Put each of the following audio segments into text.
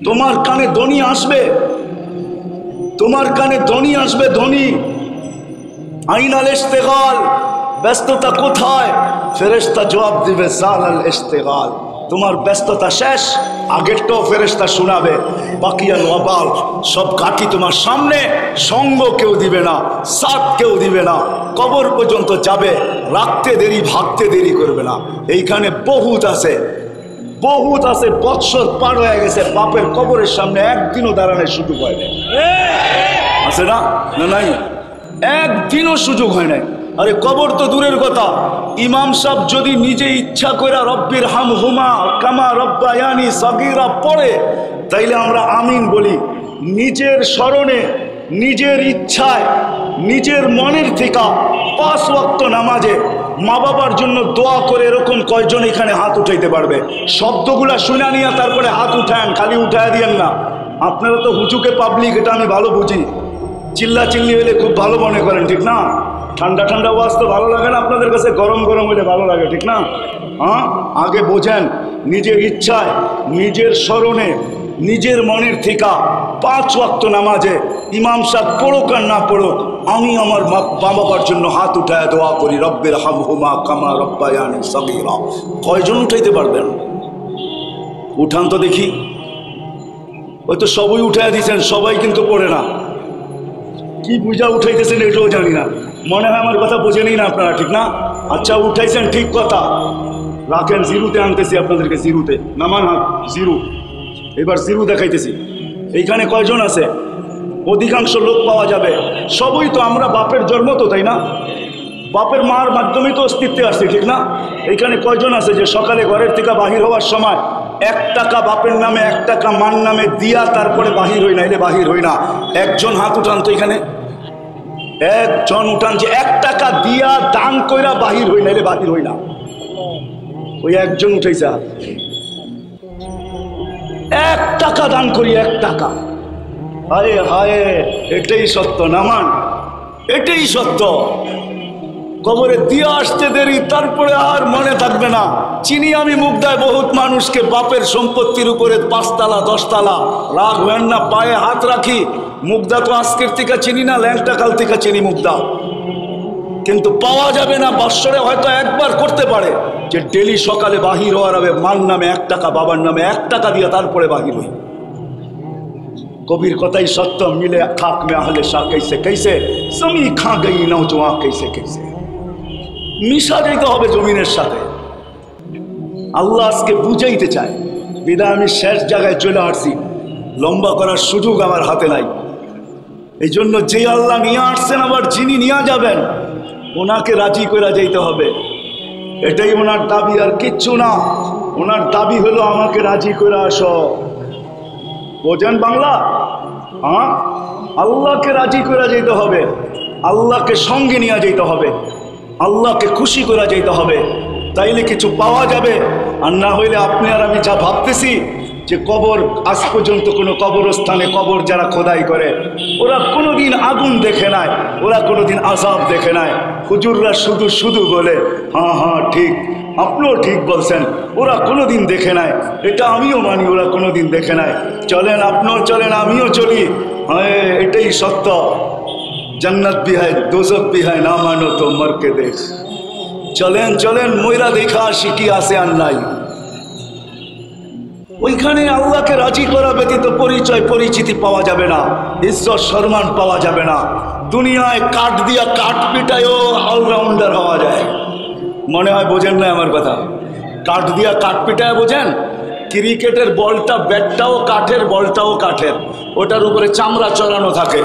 তোমার কানে ধ্বনি আসবে, তোমার কানে ধ্বনি আসবে, ধ্বনি। আইনাল ইশতিগাল, ব্যস্ততা কোথায়? ফেরেশতা জবাব দিবে জালাল ইশতিগাল, তোমার ব্যস্ততা শেষ। আগেরটাও ফেরেশতা শোনাবে, বাকিয়াল ওয়াবাল, সব ঘাটি তোমার সামনে। সঙ্গ কেউ দিবে না, সাথ কেউ দিবে না, কবর পর্যন্ত যাবে, রাখতে দেরি ভাগতে দেরি করবে না। এইখানে বহুত আছে, বহুত আছে, বৎসর পার হয়ে গেছে, বাপের কবরের সামনে একদিনও দাঁড়ানোর সুযোগ হয় নাই। আছে না? না নাই, একদিনও সুযোগ হয় নাই। আরে কবর তো দূরের কথা, ইমাম সাহেব যদি নিজে ইচ্ছা করে রব্বির হামহুমা কামা রব্বায়ানি সগীরা পড়ে, তাইলে আমরা আমিন বলি। নিজের স্মরণে, নিজের ইচ্ছায়, নিজের মনের থেকে 5 ওয়াক্ত নামাজে মা বাবার জন্য দোয়া করে এরকম কয়জন এখানে হাত উঠাইতে পারবে? শব্দগুলা শুনে নিয়ে তারপরে হাত উঠান, খালি উঠায় দিয়েন না। আপনারা তো হুজুকে পাবলিক, এটা আমি ভালো বুঝি। চিল্লা চিল্লি হলে খুব ভালো মনে করেন, ঠিক না? ঠান্ডা ঠান্ডা ওয়াজ তো ভালো লাগে না আপনাদের কাছে, গরম গরম হলে ভালো লাগে, ঠিক না? হ্যাঁ, আগে বোঝেন, নিজের ইচ্ছায়, নিজের স্মরণে, নিজের মনের থেকে 5 ওয়াক্ত নামাজে ইমাম সাহেব পড়ুক আর না পড়ুক, আমি আমার মা বাবার জন্য হাত উঠায় দোয়া করি, রব্বির হামহুমা কামা রব্বায়ানি সগীরা। কয়জন উঠাইতে পারবেন? উঠান তো দেখি। ওই তো সবই উঠায় দিয়েছেন, সবাই কিন্তু পড়ে না। কি বুঝা উঠাইতেছেন এটাও জানি না, মনে হয় আমার কথা বোঝেনি না আপনারা, ঠিক না? আচ্ছা উঠাইছেন, ঠিক কথা, রাখেন। জিরুতে আনতেছি আপনাদেরকে, জিরুতে নামান হাত, জিরু। এবার জিরু দেখাইতেছি। এইখানে কয়জন আছে? অধিকাংশ লোক পাওয়া যাবে, সবই তো আমরা বাপের জন্ম তো, তাই না? বাপের মার মাধ্যমেই তো অস্তিত্বে আসছে, ঠিক না? এইখানে কয়জন আছে যে সকালে ঘরের থেকে বাহির হওয়ার সময় 1 টাকা বাপের নামে 1 টাকা মার নামে দিয়া তারপরে বাহির হই না? এলে বাহির হই না। একজন হাত উঠান তো এখানে, একজন উঠান যে 1 টাকা দিয়া দান কইরা বাহির হই না, এলে বাহির হই না। ওই একজন উঠাইছে, 1 টাকা দান করি, 1 টাকা। হায় হায়, এটাই সত্য, নামান, এটাই সত্য। কবরে দিয়ে আসতে দেরি, তারপরে আর মনে থাকবে না। চিনি আমি মুগদায় বহুত মানুষকে বাপের সম্পত্তির উপরে 5 তালা 10 তালা, রাগ হেন না, পায়ে হাত রাখি। মুগদা তো আজকের থেকে চিনি না, ল্যাংটা কাল থেকে চিনি মুগদা, কিন্তু পাওয়া যাবে না। বৎসরে হয়তো একবার করতে পারে যে ডেলি সকালে বাহির হওয়ার হবে, মার নামে 1 টাকা, বাবার নামে 1 টাকা দিয়ে তারপরে বাহির হই। কবির কথাই সত্য, মিলে খাক মে আহলে শাহ कैसे कैसे জমি খা গই নওজওয়ান कैसे कैसे। মিশা যাইতে হবে জমিনের সাথে। আল্লাহ আজকে বুঝাইতে চায়, বিদায় আমি শেষ জায়গায় চলে আসছি, লম্বা করার সুযোগ আমার হাতে নাই। এই জন্য যে আল্লাহ নিয়ে আসছেন, আবার যিনি নিয়ে যাবেন, ওনাকে রাজি করে যাইতে হবে। এটাই ওনার দাবি, আর কিচ্ছু না। ওনার দাবি হলো আমাকে রাজি করে আসো। বোঝেন বাংলা? হ্যাঁ, আল্লাহকে রাজি করে যেতে হবে, আল্লাহকে সঙ্গে নিয়ে যেতে হবে, আল্লাহকে খুশি করে যেতে হবে, তাইলে কিছু পাওয়া যাবে। আর না হইলে আপনি আর আমি যা ভাবতেছি যে কবর, আজ পর্যন্ত কোনো কবরস্থানে কবর যারা খোদাই করে, ওরা কোনোদিন আগুন দেখে নাই, ওরা কোনোদিন আযাব দেখে নাই। হুজুররা শুধু শুধু বলে, হ্যাঁ হ্যাঁ ঠিক, আপনিও ঠিক বলছেন, ওরা কোনোদিন দেখে নাই। এটা আমিও মানি, ওরা কোনোদিন দেখে নাই। চলেন, আপনিও চলেন, আমিও চলি। হ্যাঁ, এটাই সত্য। जन्नत भी है दोजख भी है, ना मानो तो मर के देख। চলেন চলেন, ময়রা দেখা শিখি আছে আর নাই। ওইখানে আল্লাহকে রাজি করা ব্যতীত পরিচয় পরিচিতি পাওয়া যাবে না, ইজ্জত সম্মান পাওয়া যাবে না। দুনিয়ায় কাঠ দিয়া কাঠ পিটায়ও অলরাউন্ডার হওয়া যায়। মনে হয় বোঝেন না আমার কথা। কাঠ দিয়া কাঠ পিটায় বোঝেন? ক্রিকেটের বলটা, ব্যাটটাও কাঠের, বলটাও কাঠের, ওটার উপরে চামড়া চড়ানো থাকে।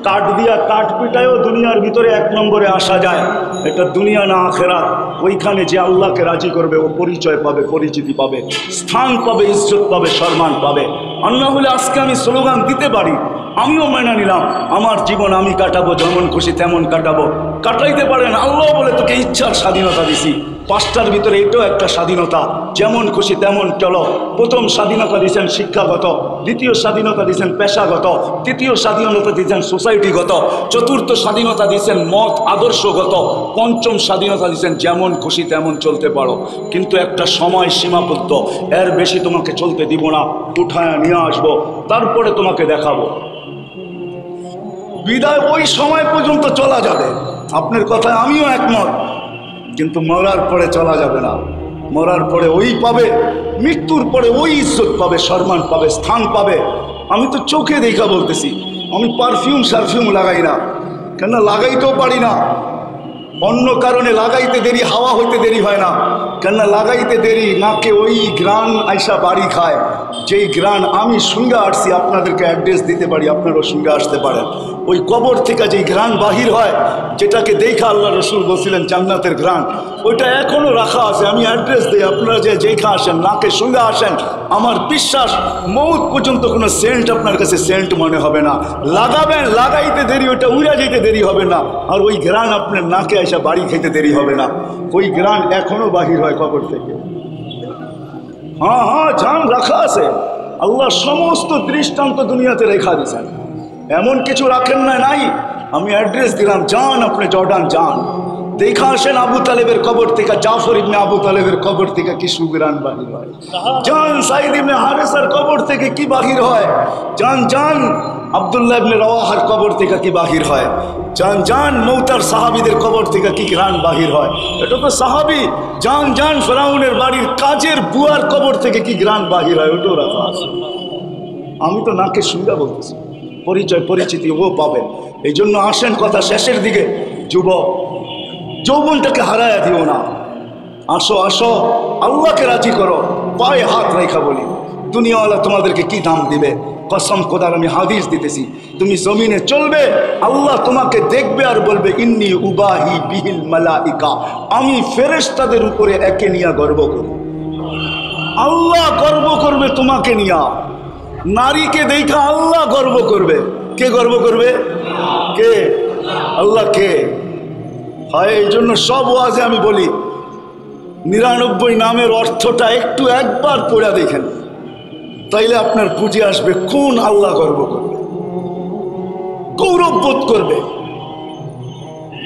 কাঠ দিয়া কাঠ পিটায়ও দুনিয়ার ভিতরে 1 নম্বরে আসা যায়। এটা দুনিয়া না আখেরাত। ওইখানে যে আল্লাহকে রাজি করবে, ও পরিচয় পাবে, পরিচিতি পাবে, স্থান পাবে, ইজ্জত পাবে, সম্মান পাবে। আর না হলে আজকে আমি স্লোগান দিতে পারি, আমিও মেনে নিলাম, আমার জীবন আমি কাটাবো, যেমন খুশি তেমন কাটাবো। কাটাইতে পারেন, আল্লাহ বলে তোকে ইচ্ছার স্বাধীনতা দিছি, পাঁচটার ভিতরে এটাও একটা স্বাধীনতা, যেমন খুশি তেমন চলো। প্রথম স্বাধীনতা দিয়েছেন শিক্ষাগত, দ্বিতীয় স্বাধীনতা দিয়েছেন পেশাগত, তৃতীয় স্বাধীনতা দিয়েছেন সোসাইটিগত, চতুর্থ স্বাধীনতা দিয়েছেন মত আদর্শগত, পঞ্চম স্বাধীনতা দিয়েছেন যেমন খুশি তেমন চলতে পারো, কিন্তু একটা সময় সীমাবদ্ধ, এর বেশি তোমাকে চলতে দিব না, উঠায় নিয়ে আসবো, তারপরে তোমাকে দেখাবো। বিদায় ওই সময় পর্যন্ত চলা যাবে, আপনার কথায় আমিও একমত, কিন্তু মরার পরে চলা যাবে না। মরার পরে ওই পাবে, মৃত্যুর পরে ওই ইজ্জত পাবে, সম্মান পাবে, স্থান পাবে। আমি তো চোখে দেখা বলতেছি, আমি পারফিউম লাগাই না, কেন লাগাইতেও পারি না, অন্য কারণে লাগাইতে দেরি, হাওয়া হইতে দেরি হয় না, কেন লাগাইতে দেরি, নাকে ওই গ্রান আইসা বাড়ি খায়, যেই গ্রান আমি সঙ্গে আসছি, আপনাদেরকে অ্যাড্রেস দিতে পারি, আপনারাও সঙ্গে আসতে পারেন। ওই কবর থেকে যেই গ্রান বাহির হয়, যেটাকে দেখা আল্লাহ রসুল বলছিলেন জান্নাতের গ্রান, ওইটা এখনও রাখা আছে। আমি অ্যাড্রেস দিই, আপনারা যে যেইখা আসেন, নাকে সঙ্গে আসেন, আমার বিশ্বাস মৌত পর্যন্ত কোনো সেন্ট আপনার কাছে সেন্ট মনে হবে না। লাগাবেন, লাগাইতে দেরি, ওইটা উড়া যেতে দেরি হবে না, আর ওই গ্রান আপনার নাকে এসে বাড়ি খেতে দেরি হবে না। ওই গ্রান এখনো বাহির হয় কবর থেকে। হ্যাঁ হ্যাঁ, জান রাখা আছে, আল্লাহ সমস্ত দৃষ্টান্ত দুনিয়াতে রেখা দিয়েছেন, এমন কিছু রাখেন না নাই। আমি অ্যাড্রেস দিলাম, যান আপনি জর্ডান যান, দেখা আসেন আবু তালেবের কবর থেকে, জাফর ইবনে আবু তালেবের কবর থেকে কি সুগ্রান বাহির হয়। যান সাইদ ইবনে হারেসার কবর থেকে কি বাহির হয়। যান যান আব্দুল্লাহ ইবনে রওয়াহার কবর থেকে কি বাহির হয়। যান যান মৌতার সাহাবীদের কবর থেকে কি গ্রান বাহির হয়। এটা তো সাহাবী। যান যান ফেরাউনের বাড়ির কাজের বুয়ার কবর থেকে কি গ্রান বাহির হয়, ওটাও রাখা আছে। আমি তো নাকে শুনতে বলতেছি, পরিচয় পরিচিতি ও পাবেন। এই জন্য আসেন কথা শেষের দিকে, যুবক যৌবনটাকে হারায়া দিও না। আসো আসো, আল্লাহকে রাজি করো, পায়ে হাত রেখা বলি, দুনিয়াওয়ালা তোমাদেরকে কি দাম দিবে। কসম খোদার আমি হাদিস দিতেছি, তুমি জমিনে চলবে, আল্লাহ তোমাকে দেখবে আর বলবে ইন্নী উবাহি বিহিল মালাইকা, আমি ফেরেশতাদের উপরে একে নিয়ে গর্ব করি। আল্লাহ গর্ব করবে তোমাকে নিয়া। নারীকে দেখা আল্লাহ গর্ব করবে। কে গর্ব করবে? কে? আল্লাহ। কে হয়? এই জন্য সব ওয়াজে আমি বলি 99 নামের অর্থটা একটু একবার পড়ে দেখেন, তাইলে আপনার বুঝে আসবে কোন আল্লাহ গর্ব করবে, গৌরববোধ করবে।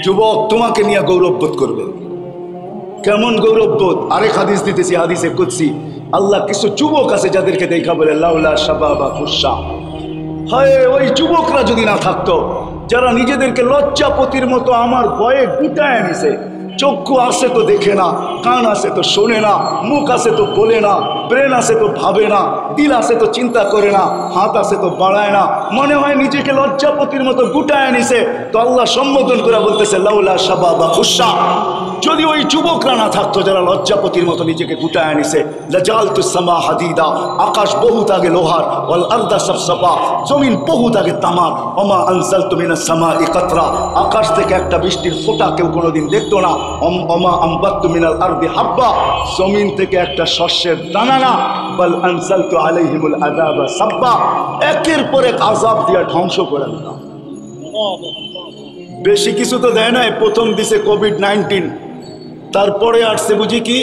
যুবক তোমাকে নিয়ে গৌরববোধ করবে। কেমন গৌরববোধ? আরেক হাদিস দিতেছি, হাদিসে কুদসি, আল্লাহ কিছু যুবক আছে যাদেরকে দেখা বলে লাউলা শাবাবা খুশা, হয় ওই যুবকরা যদি না থাকতো, যারা নিজেদেরকে লজ্জাপতির মতো আমার ভয়ে গুটায় নিছে। চক্ষু আছে তো দেখে না, কান আছে তো শোনে না, মুখ আছে তো বলে না, ব্রেন আছে তো ভাবে না, দিল আছে তো চিন্তা করে না, হাত আছে তো বাড়ায় না, মনে হয় নিজেকে লজ্জাপতির মতো গুটায় নিছে। তো আল্লাহ সম্বোধন করে বলতেছে লাউলা শাবাবা খুশা, যদি ওই যুবকরা না থাকতো যারা লজ্জাপতির মতো নিজেকে গুটায় নিছে, লাজালতুস সামা হাদিদা, আকাশ বহুত আগে লোহার, ওয়াল আরদা সাফসাফা, জমিন বহুত আগে তামার, ওমা আনজালতু মিনাস সামাই কাতরা, আকাশ থেকে একটা বৃষ্টির ফোঁটা কেউ কোনোদিন দেখতো না, ওমা আমবাততু মিনাল আরদি হাব্বা, জমিন থেকে একটা শস্যের দানা না, বাল আনজালতু আলাইহিমুল আযাবা সাব্বা, একের পর এক আযাব দিয়ে ধ্বংস করে দিলাম। বেশি কিছু তো দেয় নাই, প্রথম দিছে কোভিড-19, তারপরে আসছে বুঝি কি,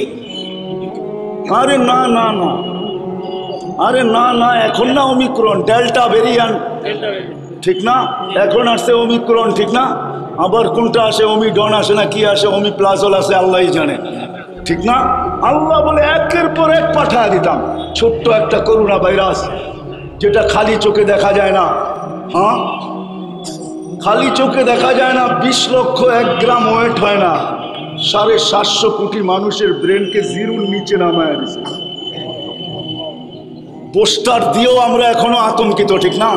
আরে না না না, আরে না না, এখন না ওমিক্রন, ডেল্টা ভেরিয়েন্ট, ঠিক না? এখন আসছে ওমিক্রন, ঠিক না? আবার কোনটা আসে, ওমিডন আসে না কি আসে, ওমিপ্লাজল আসে, আল্লাহই জানে, ঠিক না? আল্লাহ বলে একের পর এক পাঠায় দিতাম। ছোট্ট একটা করোনা ভাইরাস, যেটা খালি চোখে দেখা যায় না। হ্যাঁ, খালি চোখে দেখা যায় না, 20 লক্ষ 1 গ্রাম ওয়েট হয় না, 750 কোটি মানুষের ব্রেনকে জিরোর নিচে নামায় দিছে। পোস্টার দিয়েও আমরা এখনো আতঙ্কিত, ঠিক না?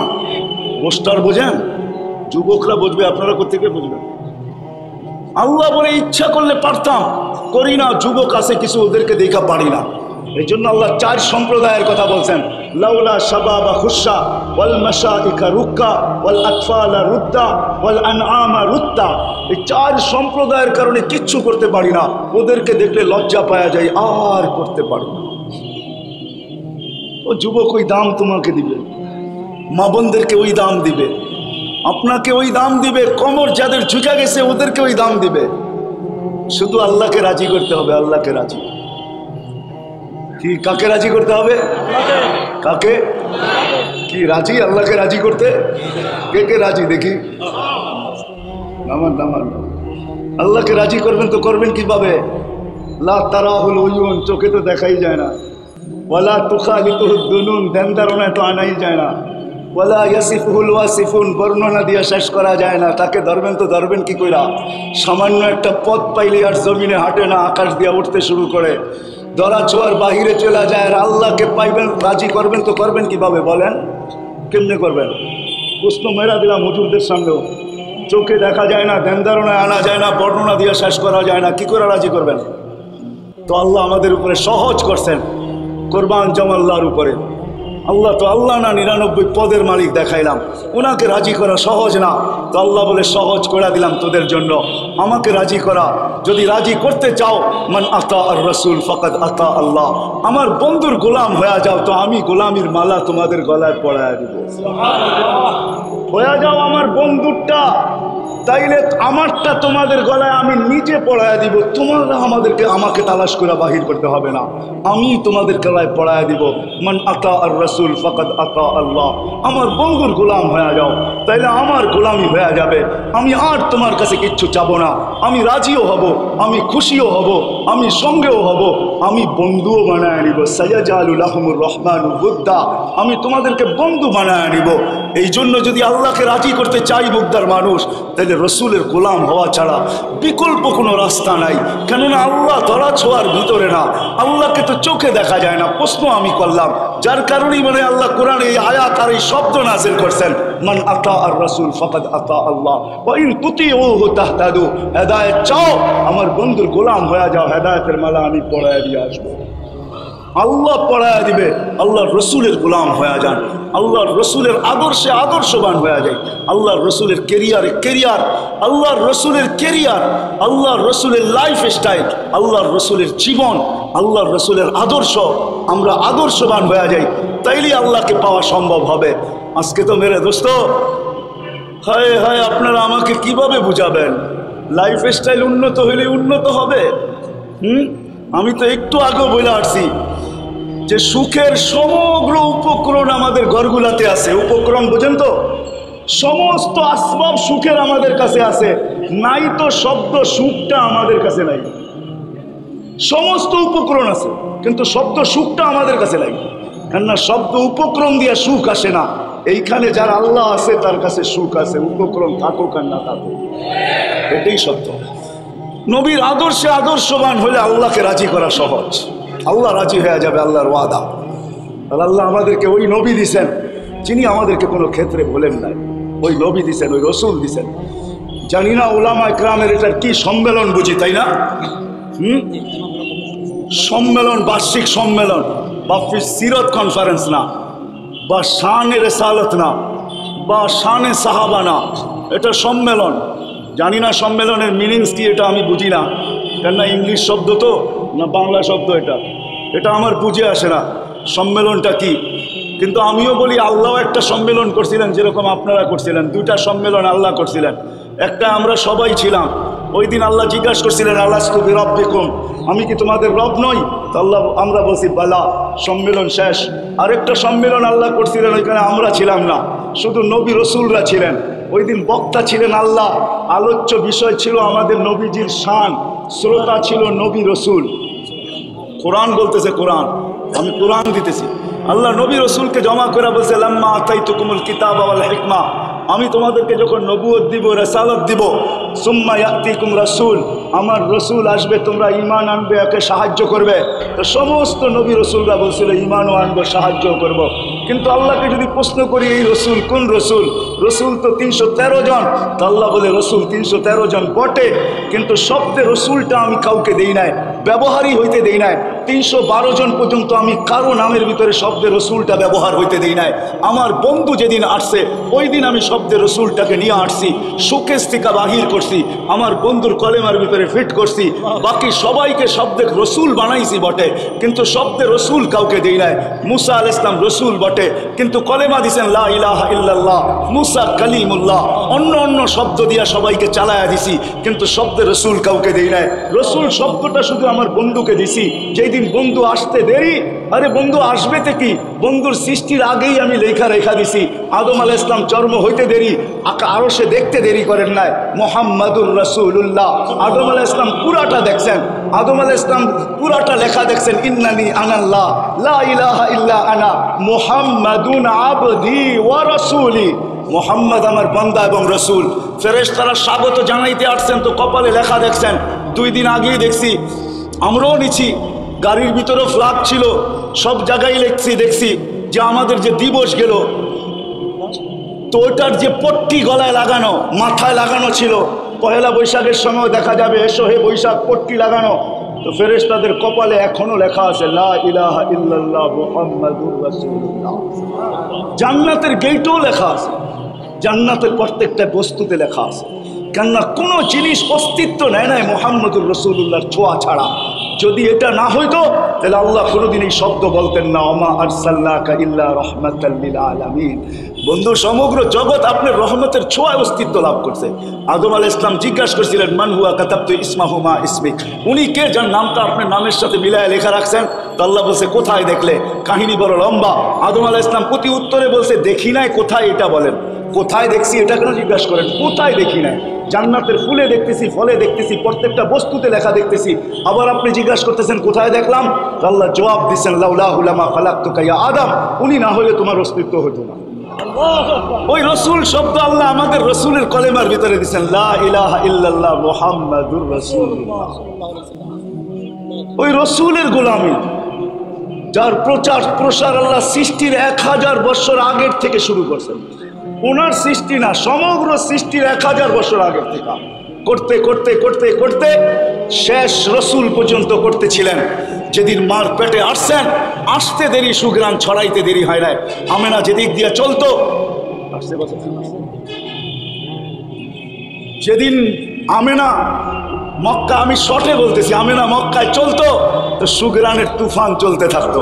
পোস্টার বোঝেন? যুবকরা বুঝবে, আপনারা কোথেকে বুঝবেন? আল্লাহ বলে ইচ্ছা করলে পারতাম, করি না। যুবক আছে কিছু, ওদেরকে দেখা পারি না। এই জন্য আল্লাহ 4 সম্প্রদায়ের কথা বলছেন, লাউলা শাবাবা খুশা ওয়াল মাশাইকা রুক্কা ওয়াল আতফালা রুদ্দা ওয়াল আনআমা রুত্তা। এই 4 সম্প্রদায়ের কারণে কিচ্ছু করতে পারি না, ওদেরকে দেখলে লজ্জা পাওয়া যায়, আর করতে পারি না। ও যুবক ওই দাম তোমাকে দিবে, মা বোনদেরকে ওই দাম দিবে, আপনাকে ওই দাম দিবে, কোমর যাদের ঝুঁকে গেছে ওদেরকে ওই দাম দিবে। শুধু আল্লাহকে রাজি করতে হবে, আল্লাহকে রাজি। কি কাকে রাজি করতে হবে? কাকে? কি রাজি আল্লাহকে রাজি করতে? কে কে রাজি দেখি? নামান নামান। আল্লাহকে রাজি করবেন তো করবেন কিভাবে? লা তারাহুল উয়ুন, চোখে তো দেখাই যায় না। ওয়ালা তুখালিতুহুদ দুনুন, ধ্যান ধারণায় তো আনাই যায় না। ওয়ালা ইয়াসিফুহুল ওয়াসিফুন, বর্ণনা দিয়ে শেষ করা যায় না। তাকে ধরবেন তো ধরবেন কি কইরা? সামান্য একটা পথ পাইলে আর জমিনে হাঁটে না, আকাশ দিয়ে উঠতে শুরু করে, ধরা ছোঁয়ার বাহিরে চলে যায়। আর আল্লাহকে পাইবেন, রাজি করবেন তো করবেন কিভাবে বলেন? কেমনে করবেন? প্রশ্ন মেরা দিলাম হুজুরদের সামনেও। চোখে দেখা যায় না, ধ্যান ধারণায় আনা যায় না, বর্ণনা দিয়ে শেষ করা যায় না, কি করে রাজি করবেন? তো আল্লাহ আমাদের উপরে সহজ করছেন, কোরবান জামাল্লাহর উপরে। আল্লাহ তো আল্লাহ না, 99 পদের মালিক দেখাইলাম, ওনাকে রাজি করা সহজ না। তো আল্লাহ বলে সহজ করে দিলাম তোদের জন্য, আমাকে রাজি করা। যদি রাজি করতে চাও, মান আতা আর রসুল ফাকাদ আতা আল্লাহ, আমার বন্ধুর গোলাম হয়ে যাও, তো আমি গোলামির মালা তোমাদের গলায় পরায় দিব। হয়ে যাও আমার বন্ধুরটা, তাইলে আমারটা তোমাদের গলায় আমি নিজে পড়ায় দিব। তোমরা আমাকে তালাশ করে বাহির করতে হবে না, আমি তোমাদের গলায় পড়ায় দিব। মান আতা আর রসুল ফাকাদ আতা আল্লাহ, আমার বন্ধুর গোলাম হয়ে যাও, তাইলে আমার গোলামি হয়ে যাবে। আমি আর তোমার কাছে কিচ্ছু চাবো না, আমি রাজিও হব, আমি খুশিও হব, আমি সঙ্গেও হব, আমি বন্ধুও বানায় নিব। সাইয়াজালুল আহমুর রহমান বুদ্ধা, আমি তোমাদেরকে বন্ধু বানায় নিব। এই জন্য যদি আল্লাহকে রাজি করতে চাই বুদ্ধার মানুষ, তাহলে রসুলের গোলাম হওয়া ছাড়া বিকল্প কোনো রাস্তা নাই। কেননা আল্লাহ ধরা ছোঁয়ার ভিতরে না, আল্লাহকে তো চোখে দেখা যায় না। প্রশ্ন আমি করলাম, যার কারণেই মানে আল্লাহ কোরআনে এই আয়াত আর এই শব্দ নাযিল করছেন, মান আতা আর রাসূল ফাকাদ আতা আল্লাহ ওয়া ইন তুতিউহু তাহতাদু। হেদায়েত চাও, আমার বন্ধুর গোলাম হয়ে যাও, হেদায়েতের মালা আমি পরায় দিয়ে আসবো। আল্লাহ পড়ায় দিবে, আল্লাহর রসুলের গোলাম হয়ে যান, আল্লাহর রসুলের আদর্শে আদর্শবান হয়ে যায়, আল্লাহর রসুলের কেরিয়ারে কেরিয়ার, আল্লাহর রসুলের কেরিয়ার, আল্লাহর রসুলের লাইফ স্টাইল, আল্লাহর রসুলের জীবন, আল্লাহর রসুলের আদর্শ, আমরা আদর্শবান হয়ে যাই, তাইলেই আল্লাহকে পাওয়া সম্ভব হবে। আজকে তো মেরে দোস্ত, হায় হায়, আপনারা আমাকে কিভাবে বুঝাবেন? লাইফ স্টাইল উন্নত হইলে উন্নত হবে? আমি তো একটু আগেও বলে আসছি যে সুখের সমগ্র উপকরণ আমাদের ঘরগুলাতে আছে। উপকরণ বুঝেন তো? সমস্ত আসবাব সুখের আমাদের কাছে আছে, নাই তো শব্দ সুখটা আমাদের কাছে নাই। সমস্ত উপকরণ আছে, কিন্তু শব্দ সুখটা আমাদের কাছে নাই। কেননা শব্দ উপকরণ দিয়ে সুখ আসে না। এইখানে যার আল্লাহ আছে তার কাছে সুখ আছে, উপকরণ থাকুক আর না থাকুক, এটাই সত্য। নবীর আদর্শে আদর্শবান হলে আল্লাহকে রাজি করা সহজ, আল্লাহ রাজি হয়ে যাবে, আল্লাহর ওয়াদা। আর আল্লাহ আমাদেরকে ওই নবী দিছেন যিনি আমাদেরকে কোনো ক্ষেত্রে বলেন নাই, ওই নবী দিছেন, ওই রসুল দিছেন। জানি না উলামা ইকরামের এটার কি সম্মেলন বুঝি, তাই না? সম্মেলন, বার্ষিক সম্মেলন, বা সিরত কনফারেন্স না, বা শানে রেসালত না, বা শানে সাহাবা না, এটা সম্মেলন। জানি না সম্মেলনের মিনিংস কি, এটা আমি বুঝি না। কেননা ইংলিশ শব্দ তো না বাংলা শব্দ, এটা আমার বুঝে আসে না সম্মেলনটা কি। কিন্তু আমিও বলি আল্লাহ একটা সম্মেলন করছিলেন, যেরকম আপনারা করছিলেন। দুইটা সম্মেলন আল্লাহ করছিলেন, একটা আমরা সবাই ছিলাম। ওই দিন আল্লাহ জিজ্ঞাসা করছিলেন, আলাস্তু বিরাব্বিকুম, আমি কি তোমাদের রব নই? তো আল্লাহ, আমরা বলছি বালা, সম্মেলন শেষ। আরেকটা সম্মেলন আল্লাহ করছিলেন, ওইখানে আমরা ছিলাম না, শুধু নবী রসুলরা ছিলেন। ওই দিন বক্তা ছিলেন আল্লাহ, আলোচ্য বিষয় ছিল আমাদের নবীজির শান, শ্রোতা ছিল নবী রসুল। কোরআন বলতেছে, কোরআন, আমি কোরআন দিতেছি। আল্লাহ নবী রসুলকে জমা করে বলছে, লাম্মা আতাইতুকুমুল কিতাব ওয়াল হিকমা, আমি তোমাদেরকে যখন নবুয়ত দিব, রিসালাত দিব, সুম্মা ইয়াতিকুম রাসূল, আমার রসুল আসবে, তোমরা ঈমান আনবে, একে সাহায্য করবে। তো সমস্ত নবী রসুলরা বলছিল ঈমানও আনবো, সাহায্যও করব। কিন্তু আল্লাহকে যদি প্রশ্ন করি এই রসুল কোন রসুল? রসুল তো 313 জন। তো আল্লাহ বলে রসুল 313 জন বটে, কিন্তু শব্দে রসুলটা আমি কাউকে দেই নাই, ব্যবহারই হইতে দেই নাই। 312 জন পর্যন্ত আমি কারো নামের ভিতরে শব্দে রসুলটা ব্যবহার হইতে দিই নাই। আমার বন্ধু যেদিন আসছে ওই দিন আমি শব্দে রসুলটাকে নিয়ে আসছি, শোকেস থেকে বাহির করছি, আমার বন্ধুর কলেমার ভিতরে ফিট করছি। বাকি সবাইকে শব্দে রসুল বানাইছি বটে, কিন্তু শব্দে রসুল কাউকে দিই নাই। মুসা আলাইহিস সালাম রসুল বটে, কিন্তু কলেমা দিছেন লা ইলাহা ইল্লাল্লাহ, মুসা কালিমুল্লাহ। অন্য অন্য শব্দ দিয়া সবাইকে চালায়া দিছি, কিন্তু শব্দে রসুল কাউকে দিই নাই। রসুল শব্দটা শুধু আমার বন্ধুকে দিছি। যেই দিন বন্ধু আসতে দেরি, আরে বন্ধু আসবে তো কি, বন্ধুর সৃষ্টির আগেই আমি লেখা দিছি। আদম আলাইহিস সালাম জন্ম হইতে দেরি, আরো সে দেখতে দেরি করেন নাই। মুহাম্মাদুর রাসূলুল্লাহ, আদম আলাইহিস সালাম পুরাটা দেখছেন। আদম আলাইহিস সালাম পুরাটা লেখা দেখছেন, ইন্নানি আনাল্লাহ লা ইলাহা ইল্লা আনা মুহাম্মাদুন আবদি ওয়া রাসূলি। মোহাম্মদ আমার বান্দা এবং রসুল। ফেরেশতারা স্বাগত জানাইতে আসছেন, তো কপালে লেখা দেখছেন। 2 দিন আগেই দেখছি, আমরাও নিছি, গাড়ির ভিতরেও ফ্ল্যাগ ছিল, সব জায়গায় দেখছি যে আমাদের যে দিবস গেল, তো ওটার যে পট্টি গলায় লাগানো, মাথায় লাগানো ছিল, পহেলা বৈশাখের সময় দেখা যাবে এসো হে বৈশাখ, পট্টি লাগানো। তো ফেরেশতাদের কপালে এখনো লেখা আছে লা ইলাহা ইল্লাল্লাহ মুহাম্মাদুর রাসূলুল্লাহ। জান্নাতের গেটেও লেখা আছে, জান্নাতের প্রত্যেকটা বস্তুতে লেখা আছে। কেননা কোনো জিনিস অস্তিত্ব নেয় নাই মুহাম্মদুর রাসূলুল্লাহর ছোঁয়া ছাড়া। যদি এটা না হইতো তাহলে আল্লাহ কোনোদিন এই শব্দ বলতেন না, ওমা আরসালনাকা ইল্লা রাহমাতাল লিল আলামিন। বন্ধু, সমগ্র জগৎ আপনার রহমতের ছোঁয়ায় অস্তিত্ব লাভ করছে। আদম আলাইহিস সালাম জিজ্ঞাসা করছিলেন, মান হুয়া কাতাবতু ইসমাহু মা ইসমিক, উনি কে যার নামটা আপনার নামের সাথে মিলায় লেখা রাখছেন? তো আল্লাহ বলছে, কোথায় দেখলে? কাহিনী বড় লম্বা। আদম আলাইহিস সালাম প্রতি উত্তরে বলছে, দেখি নাই। কোথায় এটা বলেন, কোথায় দেখছি এটা কেন জিজ্ঞাসা করেন? কোথায় দেখি নাই? জান্নাতের ফুলে দেখতেছি, ফলে দেখতেছি, প্রত্যেকটা বস্তুতে লেখা দেখতেছি। আবার আপনি জিজ্ঞাসা করতেছেন কোথায় দেখলাম? আল্লাহ জবাব দিচ্ছেন, লাউলাহু লামা খালাকতুকা ইয়া আদম, উনি না হলে তোমার অস্তিত্ব হতো না। ওই রসুল শব্দ আল্লাহ আমাদের রসুলের কলেমার ভিতরে দিচ্ছেন, লা ইলাহা ইল্লাল্লাহ মুহাম্মাদুর রাসূলুল্লাহ। ওই রসুলের গোলামি, যার প্রচার প্রসার আল্লাহ সৃষ্টির 1000 বছর আগের থেকে শুরু করছেন। ওনার সৃষ্টি না, সমগ্র সৃষ্টির 1000 বছর আগের থেকে করতে করতে করতে করতে শেষ রসুল পর্যন্ত করতেছিলেন। যেদিন মার পেটে আসছেন, আসতে দেরি, সুগ্রাণ ছড়াইতে দেরি হয় নাই। আমেনা যেদিক দিয়ে চলতো, যেদিন আমেনা মক্কা, আমি শর্টে বলতেছি, আমেনা মক্কায় চলতো, তো সুগ্রাণের তুফান চলতে থাকতো।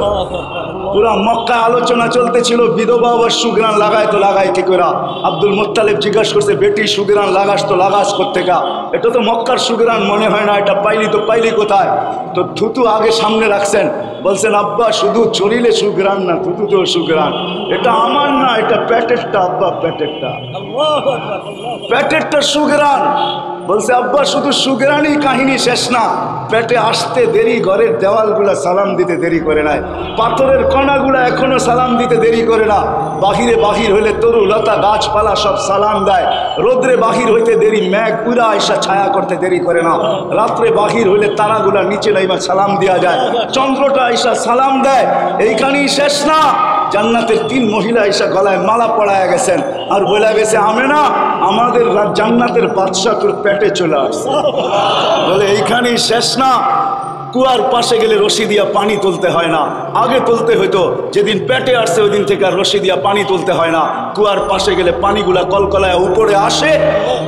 পুরা মক্কায় আলোচনা চলতেছিল, বিধবা আবার সুগ্রাণ লাগায়, তো লাগায় কি করে? আব্দুল মুত্তালিব জিজ্ঞাসা করছে, বেটি সুগ্রাণ লাগাস তো লাগাস কোত্থেকা? এটা তো মক্কার সুগ্রাণ মনে হয় না, এটা পাইলি তো পাইলি কোথায়? তো থুতু আগে সামনে রাখছেন, বলছেন, আব্বা শুধু চলিলে সুগ্রাণ না, থুতু তো সুগ্রাণ। এটা আমার না, এটা প্যাটেরটা আব্বা, প্যাটেরটা, প্যাটেরটা সুগ্রাণ। বলছে, আব্বা শুধু সুগ্রাণই কাহিনী শেষ না, পেটে আসতে দেরি, ঘরের দেওয়ালগুলা সালাম দিতে দেরি করে নাই, পাথরের কণাগুলা এখনো সালাম দিতে দেরি করে না। বাহিরে বাহির হইলে তরু লতা গাছপালা সব সালাম দেয়। রোদ্রে বাহির হইতে দেরি, মেঘ পুরা আইসা ছায়া করতে দেরি করে না। রাত্রে বাহির হইলে তারাগুলা নিচে নাইবা সালাম দেওয়া যায়, চন্দ্রটা আইসা সালাম দেয়। এইখানেই শেষ না, জান্নাতের 3 মহিলা আইসা গলায় মালা পড়ায় গেছেন, আর বলে গেছে, আমেনা আমাদের জান্নাতের বাদশা তোর পেটে চলে আসছে। বলে এইখানেই শেষ না, কুয়ার পাশে গেলে রশি দিয়া পানি তুলতে হয় না, আগে তুলতে হইতো। যেদিন পেটে আসছে ওই দিন থেকে আর রশি দিয়া পানি তুলতে হয় না। কুয়ার পাশে গেলে পানিগুলা কলকলায় উপরে আসে,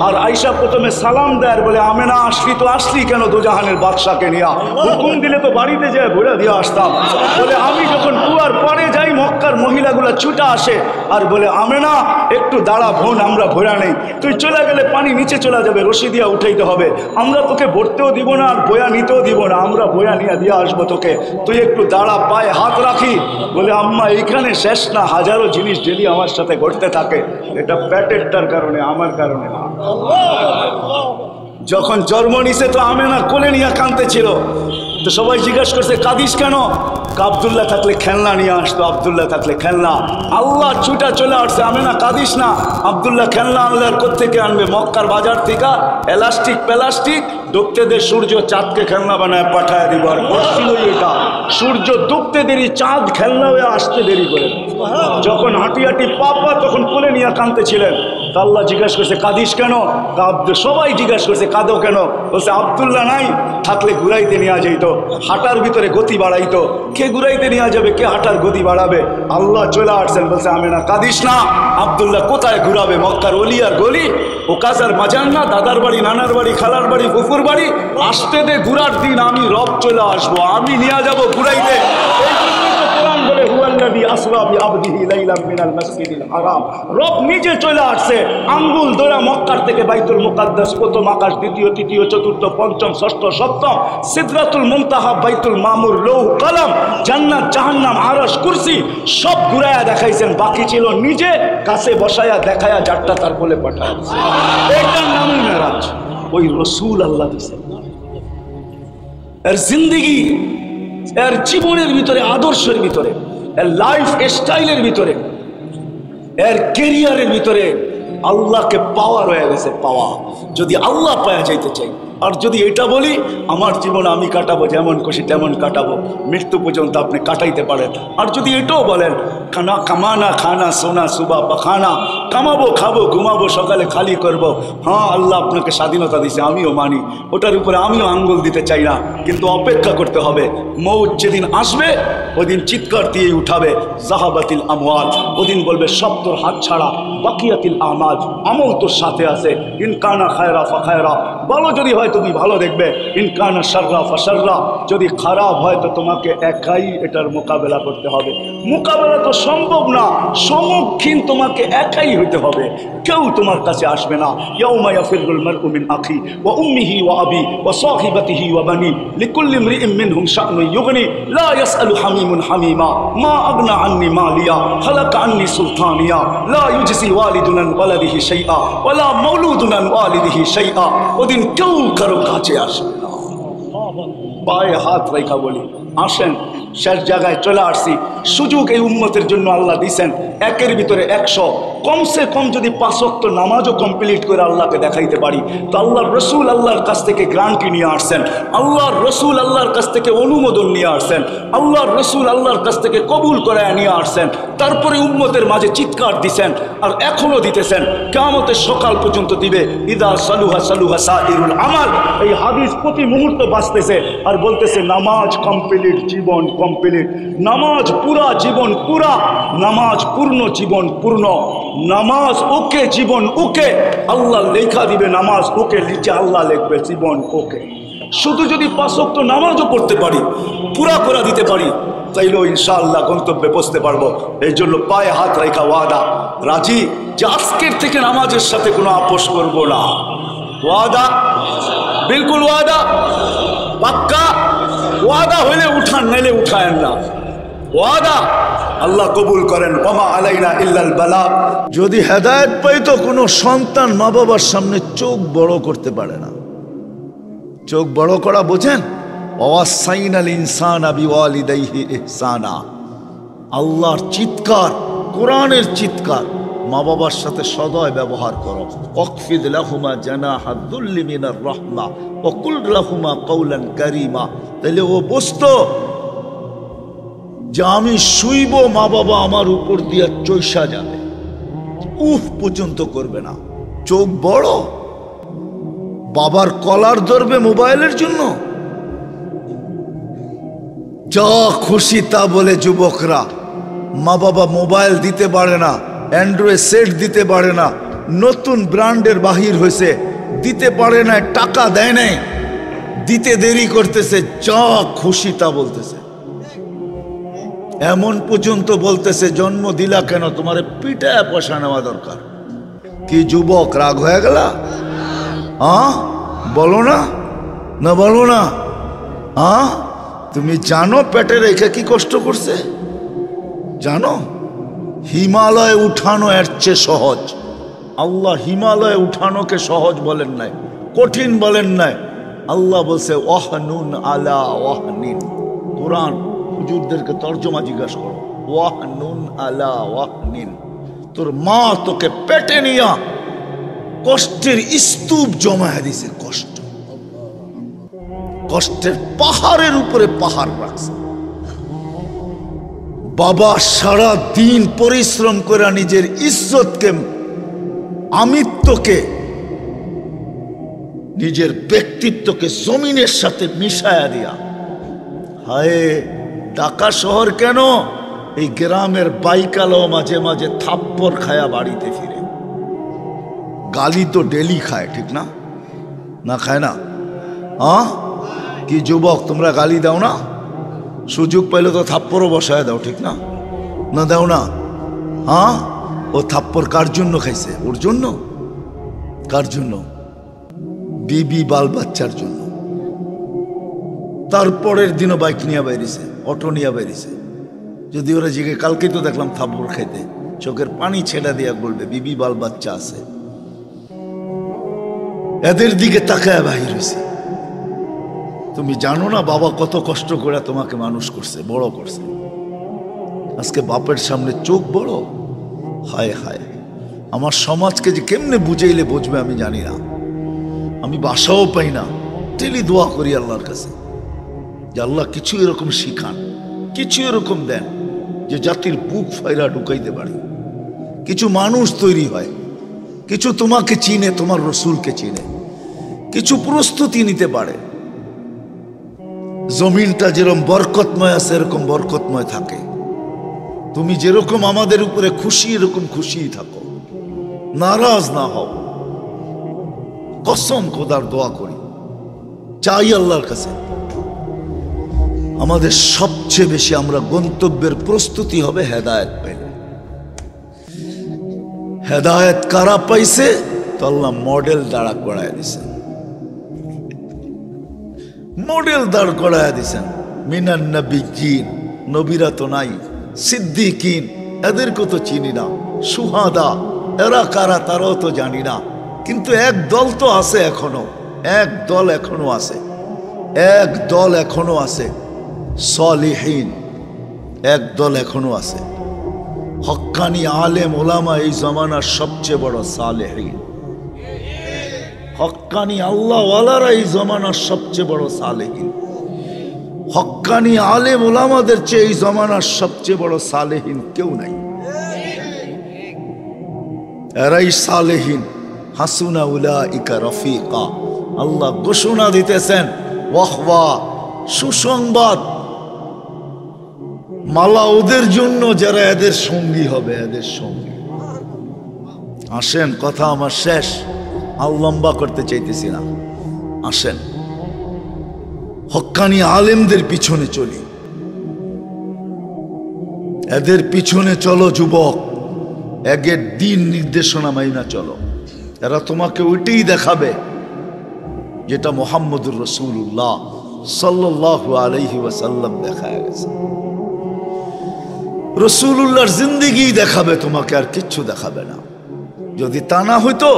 আর আইসা প্রথমে সালাম দেয়, বলে, আমেনা আসলি তো আসলি কেন দুজাহানের বাদশাকে নিয়া? হুকুম দিলে তো বাড়িতে যায় ঘুরে দিয়ে আসতাম। বলে, আমি যখন কুয়ার পরে যাই, মক্কার মহিলাগুলা ছুটা আসে আর বলে, আমেনা একটু দাঁড়া বোন, আমরা ভরা নেই, তুই চলে গেলে পানি নিচে চলে যাবে, রশি দিয়া উঠাইতে হবে, আমরা তোকে ভরতেও দিব না আর বয়া নিতেও দিব না, আমরা বয়া নিয়ে দিয়ে আসবো তোকে, তুই একটু দাঁড়া, পায়ে হাত রাখি। বলে, আম্মা এইখানে শেষ না, হাজারো জিনিস ডেলি আমার সাথে ঘটতে থাকে, এটা পেটেরটার কারণে, আমার কারণে না। যখন জন্ম নিছে তো আমেনা কোলে নিয়ে কাঁদতে ছিল, তো সবাই জিজ্ঞাসা করছে, কাঁদিস কেন? আব্দুল্লাহ থাকলে খেলনা নিয়ে আসতো, আব্দুল্লাহ থাকলে খেলনা। আল্লাহ ছুটা চলে আসছে, আমেনা কাঁদিস না। আব্দুল্লাহ খেলনা আনলে আর কোত্থেকে আনবে? মক্কার বাজার থেকে এলাস্টিক প্লাস্টিক ঢুকতে দে, সূর্য চাঁদকে খেলনা বানায় পাঠায় দিব। আর করছিল এটা সূর্য ডুবতে দেরি, চাঁদ খেলনা হয়ে আসতে দেরি করে। যখন হাঁটি হাঁটি পাপা তখন কোলে নিয়ে কাঁদতেছিলেন। তা আল্লাহ জিজ্ঞাসা করছে কাঁদিস কেন? সবাই জিজ্ঞাসা করছে কাঁদো কেন? বলছে আব্দুল্লাহ নাই থাকলে ঘুরাইতে নিয়ে যাইতো, হাঁটার ভিতরে গতি বাড়াইতো। কে ঘুরাইতে নিয়ে যাবে, কে হাঁটার গতি বাড়াবে? আল্লাহ চলে আসছেন, বলছে আমি না কাঁদিস না। আব্দুল্লাহ কোথায় ঘুরাবে? মক্কার অলিয়ার গলি, ও কাজার বাজার না, দাদার বাড়ি, নানার বাড়ি, খালার বাড়ি, ফুফুর বাড়ি। আসতে দে ঘুরার দিন, আমি রব চলে আসবো, আমি নিয়ে যাবো ঘুরাইতে। রব নিজে চলে আসছে, আঙ্গুল ধরে মক্কার থেকে বাইতুল মুকাদ্দাস, প্রথম আকাশ, দ্বিতীয়, তৃতীয়, চতুর্থ, পঞ্চম, ষষ্ঠ, সপ্তম, সিদরাতুল মুনতাহা, বাইতুল মামুর, লৌহ কলম, জান্নাত, জাহান্নাম, আরশ, কুরসি সব ঘুরায়া দেখাইছেন। বাকি ছিল নিজে কাছে বসায়া দেখায়া যারটা তার বলে পাঠায়। এটার নামই মেরাজ। ওই রসুল আল্লাহ দিয়েছেন। এর জিন্দেগি, এর জীবনের ভিতরে, আদর্শের ভিতরে, এর লাইফ স্টাইলের ভিতরে, এর কেরিয়ারের ভিতরে আল্লাহকে পাওয়া রয়ে গেছে। পাওয়া যদি আল্লাহ পাওয়া যাইতে চাই, আর যদি এটা বলি আমার জীবন আমি কাটাবো, যেমন খুশি তেমন কাটাবো, মৃত্যু পর্যন্ত আপনি কাটাইতে পারেন। আর যদি এটাও বলেন খানা কামানা, খানা সোনা সুবা পাখানা, কামাবো, খাবো, ঘুমাবো, সকালে খালি করব, হ্যাঁ আল্লাহ আপনাকে স্বাধীনতা দিছে, আমিও মানি, ওটার উপরে আমিও আঙ্গুল দিতে চাই না। কিন্তু অপেক্ষা করতে হবে। মৌত যেদিন আসবে ওদিন চিৎকার দিয়ে উঠাবে জাহাবাতিল আমওয়াত। ওদিন বলবে সব তোর হাত ছাড়া, বাকিয়াতিল আমাল, আমল তোর সাথে আছে। ইনকানা খায়রা ফা খায়রা, ভালো যদি হয় তুমি ভালো দেখবে, ইনকানা শাররা ফা শাররা, যদি খারাপ হয় তো তোমাকে একাই এটার মোকাবেলা করতে হবে। মোকাবেলা তো সম্ভব না, সম্মুখীন তোমাকে একাই হইতে হবে, কেউ তোমার কাছে আসবে না। ইয়াউমা ইয়াফিরুল মারউ মিন আখি ওয়া উম্মিহি ওয়া আবি ওয়া সাহিবাতিহি ওয়া বানি লিকুল্লি ইমরিইন মিনহুম শা'নুন ইউগনি লা ইয়াসআলু হামিমুন হামিমা মা আগনা আন্নি মালিয়া হালাকা আন্নি সুলতানিয়া লা ইউজসি ওয়ালিদুন আন ওয়ালাদিহি শাইআ ওয়া লা মাওলুদুন আন ওয়ালিদিহি শাইআ। ওদিন কেউ কারো কাছে আসবে না। পায়ে হাত রেখা বলি আসেন, শেষ জায়গায় চলে আসছি। সুযোগ এই উম্মতের জন্য আল্লাহ দিয়েছেন, একের ভিতরে 100, কমসে কম যদি 5 ওয়াক্ত নামাজও কমপ্লিট করে আল্লাহকে দেখাইতে পারি তো আল্লাহর রসুল আল্লাহর কাছ থেকে গ্রান্টি নিয়ে আসছেন, আল্লাহর রসুল আল্লাহর কাছ থেকে অনুমোদন নিয়ে আসছেন, আল্লাহর রসুল আল্লাহর কাছ থেকে কবুল করে নিয়ে আসছেন। তারপরে উম্মতের মাঝে চিৎকার দিছেন, আর এখনো দিতেছেন, কিয়ামতের সকাল পর্যন্ত দিবে। ইদা সালুহা সালুহা সাইরুল আমাল। এই হাদিস প্রতি মুহূর্ত বাঁচতেছে আর বলতেছে নামাজ কমপ্লিট, জীবন কমপ্লিট। নামাজ পুরা, জীবন পুরা। নামাজ পূর্ণ, জীবন পূর্ণ। নামাজ ওকে, জীবন ওকে। আল্লাহ লেখা দিবে নামাজ ওকে, নিচে আল্লাহ লিখবে জীবন ওকে। শুধু যদি 5 ওয়াক্ত নামাজও পড়তে পারি, পুরা করে দিতে পারি, তাইলেও ইনশাআল্লাহ গন্তব্যে পৌঁছতে পারবো। এই জন্য পায়ে হাত রেখা ওয়াদা, রাজি যে আজকের থেকে নামাজের সাথে কোনো আপোষ করব না। ওয়াদা, বিলকুল ওয়াদা, পাক্কা ওয়াদা। হইলে উঠান, নাইলে উঠায়েন না। ওয়াদা আল্লাহ কবুল করেন। ওমা আলাইনা ইল্লাল বালাগ। যদি হেদায়েত পাইতো কোনো সন্তান মা বাবার সামনে চোখ বড় করতে পারে না। চোখ বড় করা বোঝেন? ওয়াসাইনাল ইনসানা বিওয়ালিদাইহি ইহসানা। আল্লাহর চিৎকার, কোরআনের চিৎকার, মা বাবার সাথে সদয় ব্যবহার করো। ওয়াকফিদ লাহুমা জানাহা যুল্লি মিনার রাহমা ওয়া কুল লাহুমা কওলান কারীমা। তাহলে ও বুঝতো যে আমি শুইব, মা বাবা আমার উপর দিয়া চৈসা যাবে, উফ পর্যন্ত করবে না। চোখ বড়, বাবার কলার ধরবে মোবাইলের জন্য। যা খুশি তা বলে যুবকরা, মা বাবা মোবাইল দিতে পারে না, অ্যান্ড্রয়েড সেট দিতে পারে না, নতুন ব্র্যান্ডের বাহির হয়েছে, দিতে পারে না, টাকা দেয় নাই, দিতে দেরি করতেছে, যা খুশি তা বলতেছে। এমন পর্যন্ত বলতেছে জন্ম দিলা কেন, তোমার পিটায় পয়সা নেওয়া দরকার। কি যুবক রাগ হয়ে গেল? হ্যাঁ বলো না, না বলো না। হ্যাঁ তুমি জানো পেটে রেখে কি কষ্ট করছে? জানো? হিমালয়ে উঠানো এর চেয়ে সহজ। আল্লাহ হিমালয়ে উঠানোকে সহজ বলেন নাই, কঠিন বলেন নাই। আল্লাহ বলছে ওয়াহনুন আলা ওয়াহনিন। কোরআন হুজুরদেরকে তর্জমা জিজ্ঞাসা করো, ওয়াহনুন আলা ওয়াহনিন। তোর মা তোকে পেটে নিয়া কষ্টের স্তূপ জমা দিছে, কষ্ট, কষ্টের পাহাড়ের উপরে পাহাড় রাখছে। বাবা সারা দিন পরিশ্রম করে নিজের ইজ্জতকে, আমিত্বকে, নিজের ব্যক্তিত্বকে জমিনের সাথে মিশায়া দিয়া, হায় ঢাকা শহর কেন, এই গ্রামের বাইকালও মাঝে মাঝে থাপ্পড় খায়া বাড়িতে ফিরে। গালি তো ডেলি খায়, ঠিক না? না খায় না? হ্যাঁ, কি যুবক তোমরা গালি দাও না? সুযোগ পাইলে তো থাপ্পড়ও বসায় দাও, ঠিক না? না দাও না? হ্যাঁ, ও থাপ্পড় কার জন্য খাইছে? ওর জন্য? কার জন্য? বিবি বাল বাচ্চার জন্য। তারপরের দিনও বাইক নিয়ে বেরিয়েছে, অটো নিয়ে বেরিয়েছে। যদি ওরা জিগে কালকে তো দেখলাম থাপ্পড় খাইতে, চোখের পানি ছেড়া দিয়া বলবে বিবি বাল বাচ্চা আছে, এদের দিকে তাকায় বাহির হয়েছে। তুমি জানো না বাবা কত কষ্ট করে তোমাকে মানুষ করছে, বড় করছে। আজকে বাপের সামনে চোখ বড়, হায় হায়। আমার সমাজকে যে কেমনে বুঝাইলে বুঝবে আমি জানি না। আমি বাসাও পাই না, ডেলি দোয়া করি আল্লাহর কাছে যে আল্লাহ কিছু এরকম শিখান, কিছু এরকম দেন যে জাতির বুক ফাইরা ঢুকাইতে পারি, কিছু মানুষ তৈরি হয়, কিছু তোমাকে চিনে, তোমার রসুলকে চিনে, কিছু প্রস্তুতি নিতে পারে। জমিনটা যেরকম বরকতময় আছে এরকম বরকতময় থাকে। তুমি যেরকম আমাদের উপরে খুশি এরকম খুশিই থাকো, নারাজ না হও। কসম খোদার দোয়া করি, চাই আল্লাহর কাছে আমাদের সবচেয়ে বেশি আমরা গন্তব্যের প্রস্তুতি হবে হেদায়েত পেলে। হেদায়েত কারা পাইছে? তো আল্লাহ মডেল দাঁড়া করায় দিছেন, মডেল দাঁড় করায় দিছেন। মিনান নবিয়্যিন, নবীরা তো নাই, সিদ্দিকিন এদেরকে তো চিনি না, সুহাদা এরা কারা তারাও তো জানি না। কিন্তু এক দল তো আছে এখনো, এক দল এখনো আছে, এক দল এখনো আছে, সালিহিন এক দল এখনো আছে। হক্কানি আলেম ওলামা এই জমানার সবচেয়ে বড় সালেহিন। হক্কানি আল্লাহওয়ালারা এই জমানার সবচেয়ে বড় সালেহিন। হক্কানি আলেম ওলামাদের চেয়ে এই জমানার সবচেয়ে বড় সালেহিন কেউ নাই। এরাই সালেহিন। হাসুনা উলাইকা রফিকা। আল্লাহ ঘোষণা দিতেছেন, ওয়াহওয়া সুসংবাদ, মালা ওদের জন্য যারা এদের সঙ্গী হবে, এদের সঙ্গী। আসেন, কথা আমার শেষ, আর লম্বা করতে চাইতেছি না। আসেন হক্কানি আলেমদের পিছনে চলি, এদের পিছনে চলো যুবক, একের দিন নির্দেশনা মাইনা চলো। এরা তোমাকে ওইটাই দেখাবে যেটা মুহাম্মদুর রাসূলুল্লাহ সাল্লাল্লাহু আলাইহি ওয়াসাল্লাম দেখায় গেছে। রাসূলুল্লাহর জিন্দেগি দেখাবে তোমাকে, আর কিচ্ছু দেখাবে না। যদি তা না হইতো,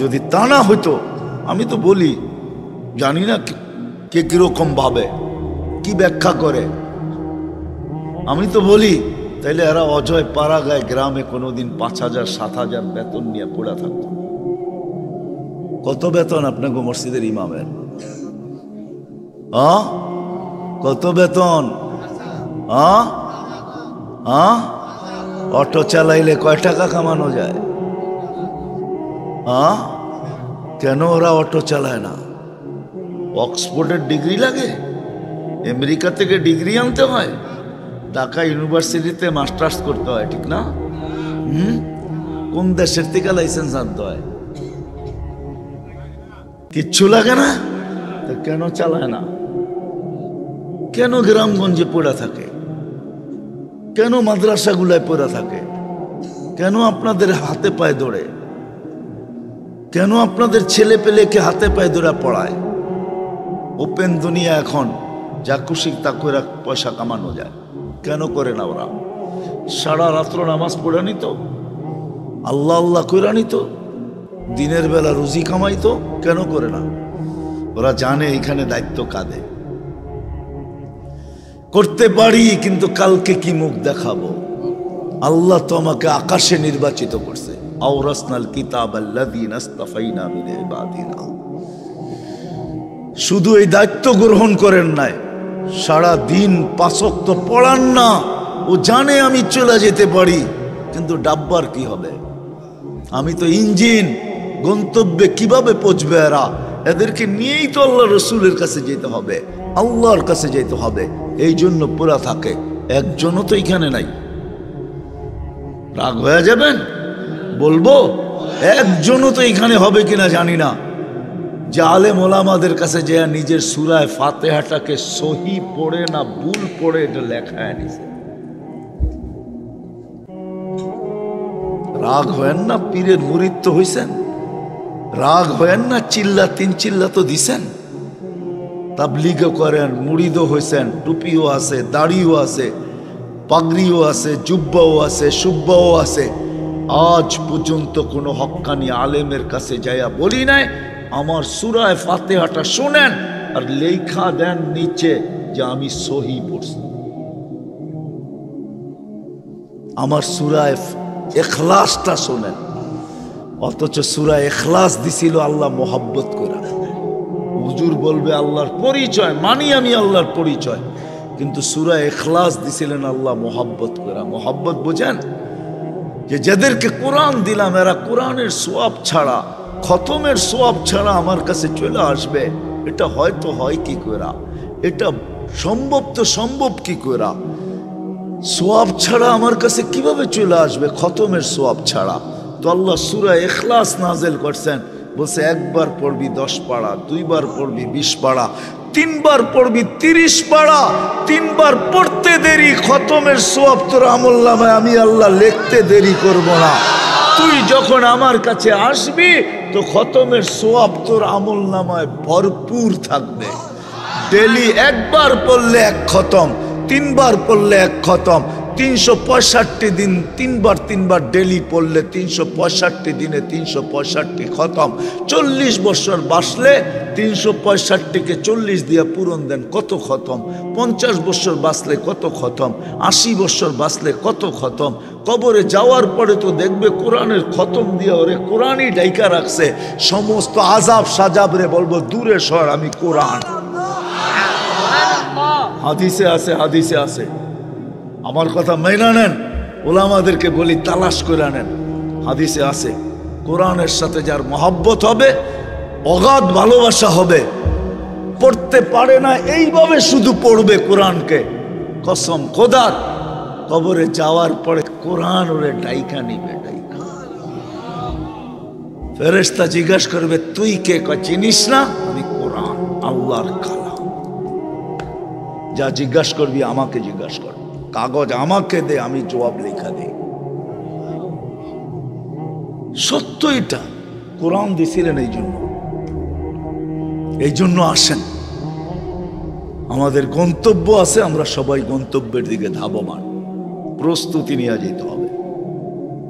যদি তা না হইতো, আমি তো বলি, জানি না কে কিরকম ভাবে, কি ব্যাখ্যা করে, আমি তো বলি তাইলে এরা অজয় পাড়াগায় গ্রামে কোনোদিন 5,000 7,000 বেতন নিয়ে পড়ে থাকতো। কত বেতন আপনাকে মসজিদের ইমামের? কত বেতন? অটো চালাইলে কয় টাকা কামানো যায়? কেন ওরা অটো চালায় না? অক্সফোর্ডের ডিগ্রি লাগে, আমেরিকা থেকে ডিগ্রি আনতে হয়, ঢাকা ইউনিভার্সিটিতে মাস্টার্স করতে হয়, ঠিক না? কোন দেশের থেকে লাইসেন্স আনতে হয়? কিচ্ছু লাগে না, তো কেন চালায় না? কেন গ্রামগঞ্জে পড়ে থাকে? কেন মাদ্রাসাগুলায় পড়ে থাকে? কেন আপনাদের হাতে পায়ে ধরে? কেন আপনাদের ছেলে পেলেকে হাতে পায়ে ধরে পড়ায়? ওপেন দুনিয়া এখন, যা খুশি তা করে পয়সা কামানো যায়। কেন করে না ওরা? সারা রাত্র নামাজ পড়ে নিত, আল্লাহ আল্লাহ করে নিত, দিনের বেলা রুজি কামাইতো। কেন করে না? ওরা জানে এখানে দায়িত্ব কাঁধে। করতে পারি, কিন্তু কালকে কি মুখ দেখাবো? আল্লাহ তো আমাকে আকাশে নির্বাচিত করছে, আওরাসনাল কিতাব আল্লাযীনা ইসতাফাইনা মিন ইবাদিনা। শুধু এই দায়িত্ব গ্রহণ করেন নাই, সারা দিন 5 ওয়াক্ত পড়ান না, ও জানে আমি চলে যেতে পারি, কিন্তু ডাব্বার কি হবে? আমি তো ইঞ্জিন, গন্তব্যে কিভাবে পৌঁছবে এরা? এদেরকে নিয়েই তো আল্লাহ রসুলের কাছে যেতে হবে, আল্লাহর কাছে যেতে হবে। এই জন্য পুরা থাকে। একজনও তো এখানে নাই। রাগ হয়ে যাবেন? বলবো একজনও তো এখানে হবে কিনা জানি না, যে আলেম ওলামাদের কাছে যে নিজের সূরায়ে ফাতিহাটাকে সহি পড়ে না ভুল পড়ে এটা লেখায় নিছে। রাগ হয়েন না, পীরের মুরিদ তো হইছেন। রাগ হয়েন না, চিল্লা তিন চিল্লা তো দিছেন। তাবলীগও করেন, মুরিদও হয়েছেন, টুপিও আছে, দাড়িও আছে, পাগড়িও আছে, জুব্বাও আছে, সুব্বাও আছে। আজ পর্যন্ত কোনো হক্কানি আলেমের কাছে যাইয়া বলি নাই আমার সূরায়ে ফাতিহাটা শোনেন আর লেখা দেন নিচে যে আমি সহি পড়ছি। আমার সূরায়ে ইখলাসটা শোনেন। অথচ সূরায়ে ইখলাস দিছিল আল্লাহ মোহাব্বত করে। হুজুর বলবে আল্লাহর পরিচয়, মানি আমি আল্লাহর পরিচয়, কিন্তু সূরায়ে ইখলাস দিছিলেন আল্লাহ মোহাব্বত করে। মোহাব্বত বোঝেন? যে যাদেরকে কোরআন দিলাম এরা কোরআনের সোয়াব ছাড়া, খতমের সোয়াব ছাড়া আমার কাছে চলে আসবে, এটা হয়তো হয় কি করে? এটা সম্ভব তো সম্ভব কি করে? সোয়াব ছাড়া আমার কাছে কিভাবে চলে আসবে? খতমের সোয়াব ছাড়া। তো আল্লাহ সূরায়ে ইখলাস নাযিল করছেন, বলছে একবার পড়বি 10 পারা, দুইবার পড়বি 20 পারা, তিনবার পড়বি 30 পারা। তিনবার পড়তে দেরি, খতমের সোয়াব তোর আমলনামায় আমি আল্লাহ লিখতে দেরি করব না। তুই যখন আমার কাছে আসবি তো খতমের সোয়াব তোর আমলনামায় ভরপুর থাকবে। ডেলি একবার পড়লে 1 খতম, 3 বার পড়লে 1 খতম, 365 দিন তিনবার ডেলি পড়লে 365 দিনে 365 খতম। 40 বছর বাঁচলে 365কে 40 দিয়ে পূরণ দেন, কত খতম? 50 বছর বাঁচলে কত খতম? 80 বছর বাঁচলে কত খতম? কবরে যাওয়ার পরে তো দেখবে কোরআনের খতম দিয়ে ওরে কোরআনই ডাইকা রাখছে। সমস্ত আজাব সাজাব রে বলবো দূরে সর, আমি কোরআন। হাদিসে আছে, হাদিসে আছে। আমার কথা মেনে নেন, ওলামাদেরকে বলি তালাশ করে নেন। হাদিসে আছে কোরআনের সাথে যার মহব্বত হবে, অগাধ ভালোবাসা হবে, পড়তে পারে না এইভাবে শুধু পড়বে কোরআনকে, কসম খোদার কবরে যাওয়ার পরে কোরআন ওরে ডাইকা নিবে, ডাইকা। ফেরেশতা জিজ্ঞাসা করবে তুই কে? চিনিস না? আমি কোরআন, আল্লাহর কালাম। যা জিজ্ঞাসা করবি আমাকে জিজ্ঞাসা কর, কাগজ আমাকে দে, আমি জবাব লেখা দেই। সত্য এটা, কোরআন দিছিলেন এই জন্য আসেন। আমাদের গন্তব্য আছে, আমরা সবাই গন্তব্যের দিকে ধাবমান। প্রস্তুতি নিয়ে যেতে হবে।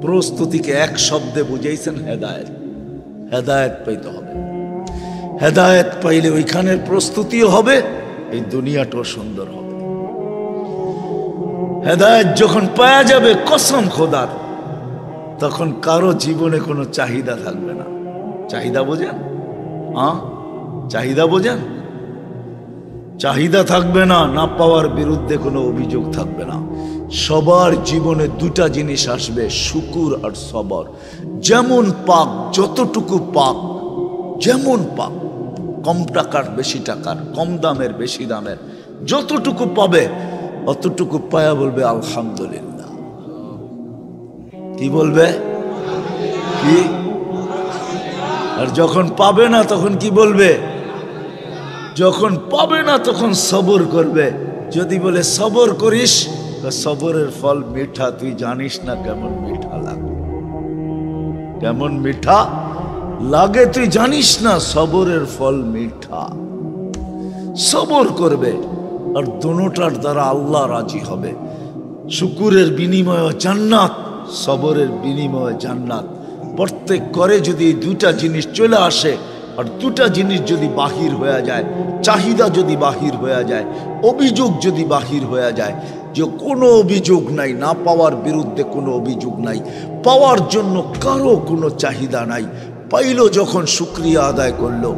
প্রস্তুতিকে এক শব্দে বুঝাইছেন হেদায়েত। হেদায়েত পাইতে হবে। হেদায়েত পাইলে ওইখানের প্রস্তুতিও হবে, এই দুনিয়াটাও সুন্দর হবে। হেদায়েত যখন পাওয়া যাবে কসম খোদার, তখন কারো জীবনে কোনো চাহিদা থাকবে না। চাহিদা বোঝেন? চাহিদা বোঝেন? চাহিদা থাকবে না, না পাওয়ার বিরুদ্ধে কোনো অভিযোগ থাকবে না। সবার জীবনে 2টা জিনিস আসবে, শুকুর আর সবর। যেমন পাক, যতটুকু পাক, যেমন পাক, কম টাকার বেশি টাকার, কম দামের বেশি দামের, যতটুকু পাবে অতটুকু পায়া বলবে আলহামদুলিল্লাহ। কি বলবে? কি? আর যখন পাবে না তখন কি বলবে? যখন পাবে না তখন সবর করবে। যদি বলে সবর করিস, সবরের ফল মিঠা, তুই জানিস না কেমন মিঠা লাগে। কেমন মিঠা লাগে তুই জানিস না, সবরের ফল মিঠা। সবর করবে, আর দোনোটার দ্বারা আল্লাহ রাজি হবে। শুকুরের বিনিময়ে জান্নাত, সবরের বিনিময়ে জান্নাত। প্রত্যেক করে যদি এই 2টা জিনিস চলে আসে, আর 2টা জিনিস যদি বাহির হয়ে যায়, চাহিদা যদি বাহির হয়ে যায়, অভিযোগ যদি বাহির হয়ে যায়, যে কোনো অভিযোগ নাই, না পাওয়ার বিরুদ্ধে কোনো অভিযোগ নাই, পাওয়ার জন্য কারো কোনো চাহিদা নাই। পাইল যখন শুকরিয়া আদায় করলো,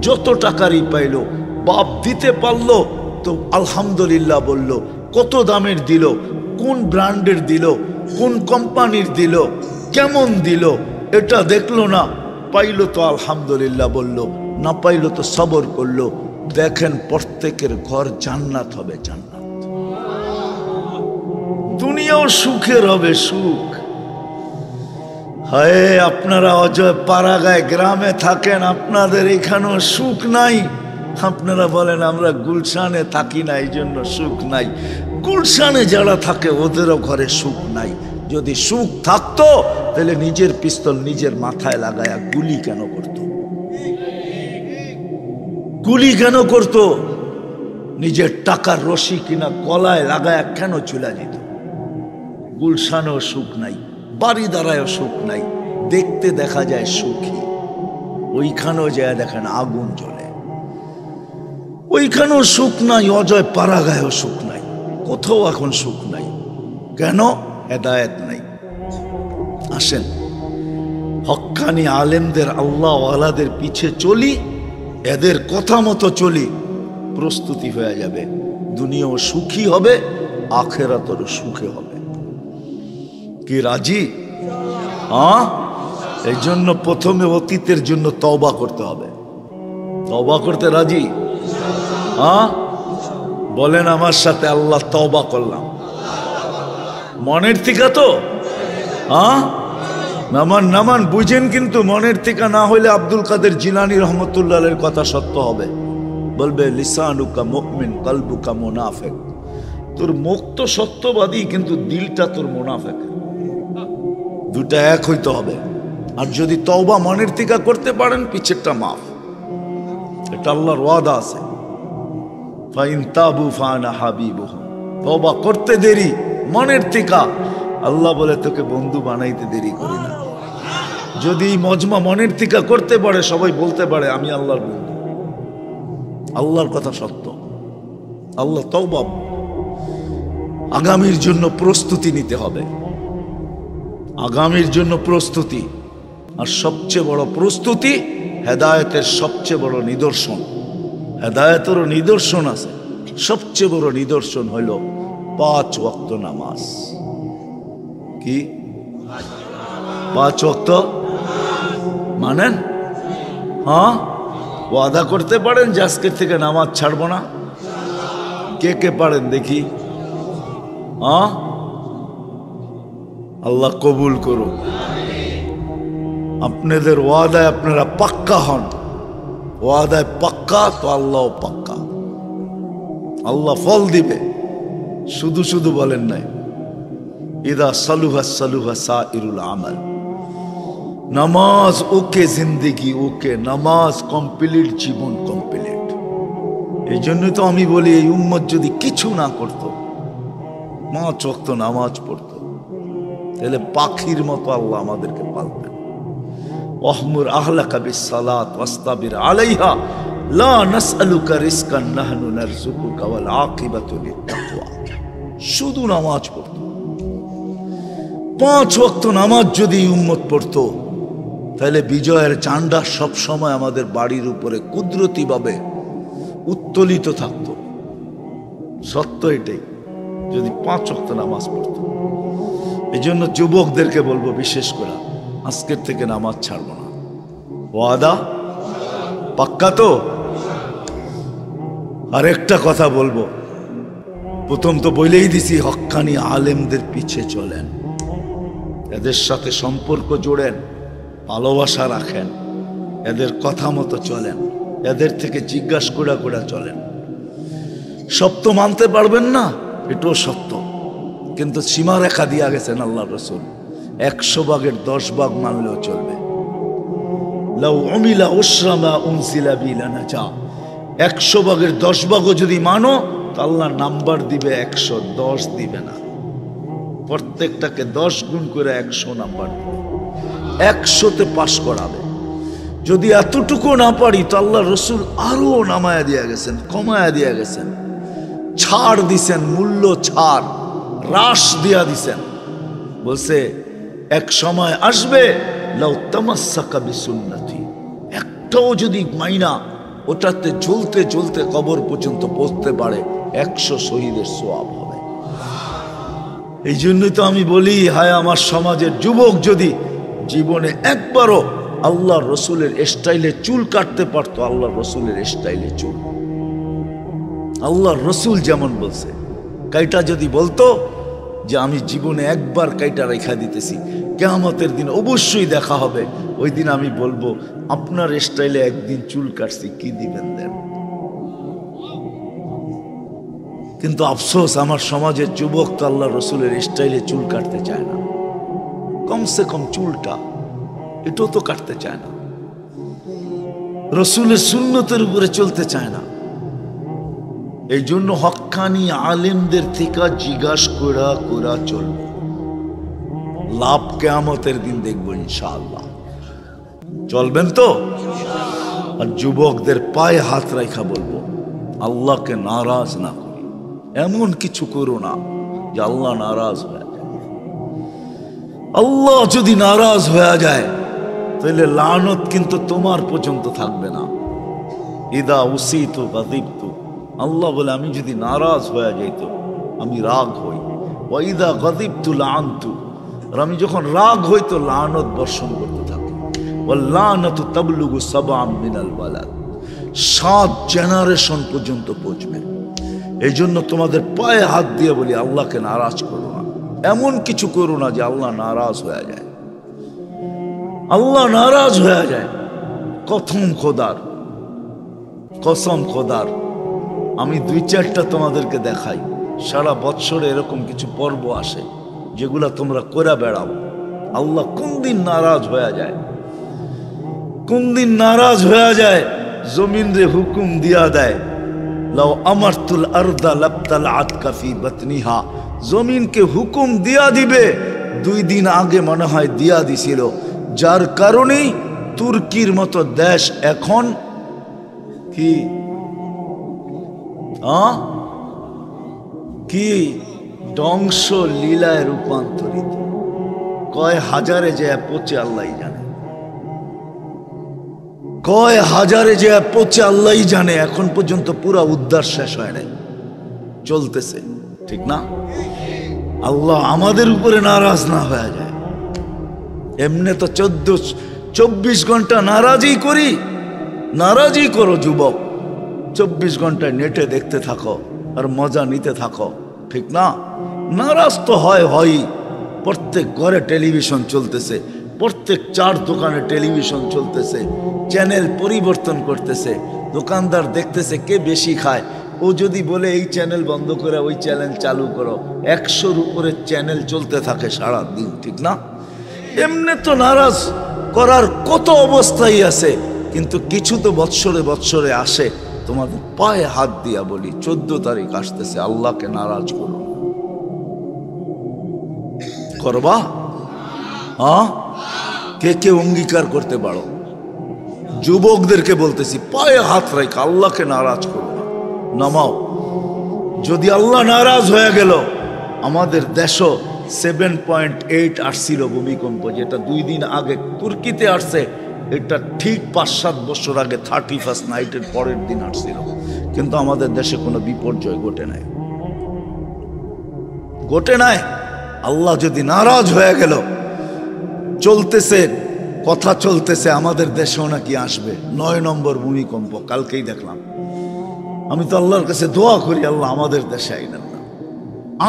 যত টাকারই পাইল, বাপ দিতে পারলো তো আলহামদুলিল্লাহ বলল। কত দামের দিল, কোন ব্র্যান্ডের দিল, কোন কোম্পানির দিল, কেমন দিল, এটা দেখলো না। পাইলো তো আলহামদুলিল্লাহ বলল, না পাইলো তো সবর করলো। দেখেন প্রত্যেকের ঘর জান্নাত হবে, জান্নাত। দুনিয়াও সুখের হবে, সুখ। হায়, আপনারা অজয় পাড়াগায় গ্রামে থাকেন, আপনাদের এখানেও সুখ নাই। আপনারা বলেন আমরা গুলশানে থাকি না, এই জন্য সুখ নাই। গুলশানে যারা থাকে ওদেরও ঘরে সুখ নাই। যদি সুখ থাকতো তাহলে নিজের পিস্তল নিজের মাথায় লাগায়া গুলি কেন করত? গুলি কেন করত? নিজের টাকার রশি কিনা গলায় লাগায়া কেন চলে যেত? গুলশানেও সুখ নাই, বাড়ি দ্বারায়ও সুখ নাই। দেখতে দেখা যায় সুখী, ওইখানেও যায় দেখেন আগুন জ্বলে। ওইখানেও সুখ নাই, অজয় পাড়াগায়ও সুখ নাই, কোথাও এখন সুখ নাই। কেন? হেদায়েত নাই। আসেন হক্কানি আলেমদের, আল্লাহ ওয়ালাদের পিছে চলি, এদের কথা মতো চলি, প্রস্তুতি হয়ে যাবে। দুনিয়াও সুখী হবে, আখেরাতেরও সুখে হবে। কি রাজি? হ্যাঁ, এই জন্য প্রথমে অতীতের জন্য তওবা করতে হবে। তওবা করতে রাজি? হ্যাঁ, বলেন আমার সাথে, আল্লাহ তওবা করলাম। মনের থেকে তো? হ্যাঁ, নামান নামান, বুঝেন কিন্তু মনের থেকে না হইলে আব্দুল কাদের জিলানী রহমতুল্লাহের কথা সত্য হবে। বলবে লিসানুকা মুমিন কলবুকা মুনাফিক। তোর মুখ তো সত্যবাদী কিন্তু দিলটা তোর মুনাফিক। দুটা এক হইতে হবে। আর যদি তওবা মনের থেকে করতে পারেন, পিছেরটা মাফ। এটা আল্লাহর ওয়াদা আছে, ফাইন তাবু ফানা হাবিবুহুম। তওবা করতে দেরি মনের থেকে, আল্লাহ বলে তোকে বন্ধু বানাইতে দেরি করি না। যদি মজমা মনের থেকে করতে পারে, সবাই বলতে পারে আমি আল্লাহর বন্ধু। আল্লাহর কথা সত্য। আল্লাহ তওবা, আগামীর জন্য প্রস্তুতি নিতে হবে, আগামীর জন্য প্রস্তুতি। আর সবচেয়ে বড় প্রস্তুতি হেদায়েতের সবচেয়ে বড় নিদর্শন। হেদায়েতেরও নিদর্শন আছে, সবচেয়ে বড় নিদর্শন হইল 5 ওয়াক্ত নামাজ। কি 5 ওয়াক্ত মানেন? হ্যাঁ, ওয়াদা করতে পারেন যে আজকের থেকে নামাজ ছাড়বো না? কে কে পারেন দেখি? হ্যাঁ, আল্লাহ কবুল করুন। আপনাদের ওয়াদায় আপনারা পাক্কা হন। ওয়াদায় পাক্কা তো আল্লাহ পাক্কা, আল্লাহ ফল দিবে। শুধু শুধু বলেন নাই, ইদা সালুহা সালুহা সাইরুল আমাল। নামাজ ওকে, জিন্দেগি ওকে, নামাজ কমপ্লিট, জীবন কমপ্লিট। এই জন্যই তো আমি বলি, এই উম্মত যদি কিছু না করত, 5 ওয়াক্ত নামাজ পড়তো, তাহলে পাখির মতো আল্লাহ আমাদেরকে পালতেন। ওয়াহমুর আহলাকা বিসসালাত ওয়াসতাবির আলাইহা লা নাসআলুকা রিজকান নাহনু নারযুকুকা ওয়াল আকিবাতু লিত্তাকওয়া। শুধু নামাজ পড়তো। 5 ওয়াক্ত নামাজ যদি উম্মত পড়তো, তাহলে বিজয়ের ঝান্ডা সব সময় আমাদের বাড়ির উপরে কুদরতিভাবে উত্তোলিত থাকতো। সত্য এটাই, যদি 5 ওয়াক্ত নামাজ পড়তো। এই জন্য যুবকদেরকে বলবো, বিশেষ করে আজকের থেকে নামাজ ছাড়বো না। ওয়াদা পাক্কা তো? আর একটা কথা বলবো, প্রথম তো বলেই দিছি, হক্কানি আলেমদের পিছে চলেন, এদের সাথে সম্পর্ক জোড়েন, ভালোবাসা রাখেন, এদের কথা মতো চলেন, এদের থেকে জিজ্ঞাসা করে করে চলেন। সব তো মানতে পারবেন না, এটাও সত্য, কিন্তু সীমারেখা দিয়া গেছেন আল্লাহ রসুল। 100 ভাগের 10 ভাগ মানলেও চলবে। লাউ উমিলা উশরামা উনসিলা বিলানাজা। 100 ভাগের 10 ভাগও যদি মানো, তো আল্লাহ নাম্বার দিবে 110 দিবে না। প্রত্যেকটাকে 10 গুণ করে 100 নাম্বার দিবে, 100তে পাশ করাবে। যদি এতটুকু না পারি, তো আল্লাহ রসুল আরো নামায়া দিয়া গেছেন, কমায়া দিয়া গেছেন, ছাড় দিছেন, মূল্য ছাড়, হ্রাস দিয়া দিছেন। বলছে এক সময় আসবে, লাউ তামাসসাকা বিসুন্নতি, একটাও যদি মাইনা ওটাতে জ্বলতে জ্বলতে কবর পর্যন্ত পৌঁছতে পারে, 100 শহীদের সওয়াব হবে। এই জন্যই তো আমি বলি, হায় আমার সমাজের যুবক যদি জীবনে একবারও আল্লাহর রসুলের স্টাইলে চুল কাটতে পারতো, আল্লাহর রসুলের স্টাইলে চুল, আল্লাহর রসুল যেমন বলছে, কাইটা যদি বলতো যে আমি জীবনে একবার কাইটা রেখা দিতেছি, কিয়ামতের দিন অবশ্যই দেখা হবে, ওই দিন আমি বলবো আপনার স্টাইলে একদিন চুল কাটছি, কি দিবেন দেন। কিন্তু আফসোস, আমার সমাজের যুবক তো আল্লাহ রসুলের স্টাইলে চুল কাটতে চায় না, কমসে কম চুলটা এটাও তো কাটতে চায় না, রসুলের সুন্নতের উপরে চলতে চায় না। এই জন্য হক্কানি আলেমদের থেকে জিজ্ঞাস করা করা চলবে, লাভ কিয়ামতের দিন দেখবো ইনশাআল্লাহ। চলবেন তো? আর যুবকদের পায়ে হাত রাখা বলবো, আল্লাহকে নারাজ না করি, এমন কিছু করো না যে আল্লাহ নারাজ হয়ে যায়। আল্লাহ যদি নারাজ হয়ে যায় তাহলে লানত কিন্তু তোমার পর্যন্ত থাকবে না। ইদা উসিতু গাযিবতু, আল্লাহ বলে আমি যদি নারাজ হয়ে যাইতো আমি রাগ হই, ওয়া ইদা গাযিবতু লাআনতু, আর আমি যখন রাগ হই তো লানত বর্ষণ করতে থাকি। ওয়াল লানাতু তাবলুগু সাবআম মিনাল ওয়ালাদ, 7 জেনারেশন পর্যন্ত পৌঁছবে। এই জন্য তোমাদের পায়ে হাত দিয়ে বলি, আল্লাহকে নারাজ করো না, এমন কিছু করো না যে আল্লাহ নারাজ হয়ে যায়। আল্লাহ নারাজ হয়ে যায়। কসম খোদার, আমি 2-4টা তোমাদেরকে দেখাই। সারা বৎসরে এরকম কিছু পর্ব আসে যেগুলা তোমরা করে বেড়াও, আল্লাহ কোন দিন নারাজ হয়ে যায়, কোন দিন নারাজ হয়ে যায়, জমিন রে হুকুম দিয়া দেয়, লাউ আমারতুল আরদা লাবতালাআত ফি বাতনিহা, জমিনকে হুকুম দিয়া দিবে, 2 দিন আগে মনে হয় দিয়া দিছিল, যার কারণেই তুর্কির মতো দেশ এখন কি কি ধ্বংস লীলায় রূপান্তরিত। কয় হাজারে যে পচে আল্লাহ জানে, কয় হাজারে যে পচে আল্লাহ জানে, এখন পর্যন্ত পুরা উদ্ধার শেষ হয় নাই, চলতেছে, ঠিক না? আল্লাহ আমাদের উপরে নারাজ না হয়ে যায়। এমনি তো 24 ঘন্টা নারাজই করি, নারাজই করো যুবক, 24 ঘন্টায় নেটে দেখতে থাকো আর মজা নিতে থাকো, ঠিক না? নারাজ তো হয়। প্রত্যেক ঘরে টেলিভিশন চলতেছে, প্রত্যেক 4 দোকানে টেলিভিশন চলতেছে, চ্যানেল পরিবর্তন করতেছে, দোকানদার দেখতেছে কে বেশি খায়, ও যদি বলে এই চ্যানেল বন্ধ করে ওই চ্যানেল চালু করো, 100-র উপরে চ্যানেল চলতে থাকে সারা দিন, ঠিক না? এমনি তো নারাজ করার কত অবস্থাই আছে, কিন্তু কিছু তো বৎসরে আসে। তোমাদের পায়ে হাত দিয়া বলি, 14 তারিখ আসতেছে, আল্লাহকে নারাজ করো, করবা? কে অঙ্গীকার করতে পারো? যুবকদেরকে বলতেছি, পায়ে হাত রেখে আল্লাহকে নারাজ করো না, নামাও। যদি আল্লাহ নারাজ হয়ে গেল, আমাদের দেশও 7.8 আসছিল ভূমিকম্প, যেটা 2 দিন আগে তুর্কিতে আসছে, এটা ঠিক 5-7 বছর আগে 31st নাইটের পরের দিন আসছিল, কিন্তু আমাদের দেশে কোনো বিপর্যয় ঘটে নাই। আল্লাহ যদি নারাজ হয়ে গেল, চলতেছে, কথা চলতেছে, আমাদের দেশেও নাকি আসবে 9 নম্বর ভূমিকম্প, কালকেই দেখলাম। আমি তো আল্লাহর কাছে দোয়া করি, আল্লাহ আমাদের দেশে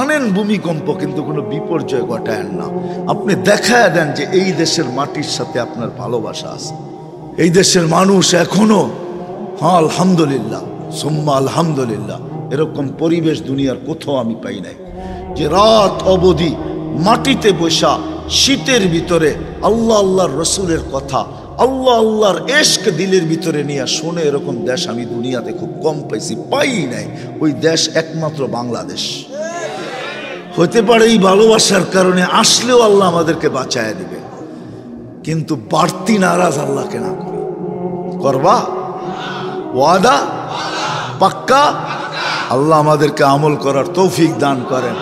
আনেন ভূমিকম্প, কিন্তু কোনো বিপর্যয় ঘটায়েন না। আপনি দেখায় দেন যে এই দেশের মাটির সাথে আপনার ভালোবাসা আছে, এই দেশের মানুষ এখনো, আলহামদুলিল্লাহ সুম্মা আলহামদুলিল্লাহ, এরকম পরিবেশ দুনিয়ার কোথাও আমি পাই নাই, যে রাত অবধি মাটিতে বসা শীতের ভিতরে আল্লাহর রসুলের কথা, আল্লাহর ইশক দিলের ভিতরে নিয়ে শোনে, এরকম দেশ আমি দুনিয়াতে খুব কম পাইছি, পাই নাই। ওই দেশ একমাত্র বাংলাদেশ। হতে পারে এই ভালোবাসার কারণে আসলেও আল্লাহ আমাদেরকে বাঁচায় দিবে, কিন্তু বাড়তি নারাজ আল্লাহকে না করি। করবা? ওয়াদা পাক্কা? আল্লাহ আমাদেরকে আমল করার তৌফিক দান করেন।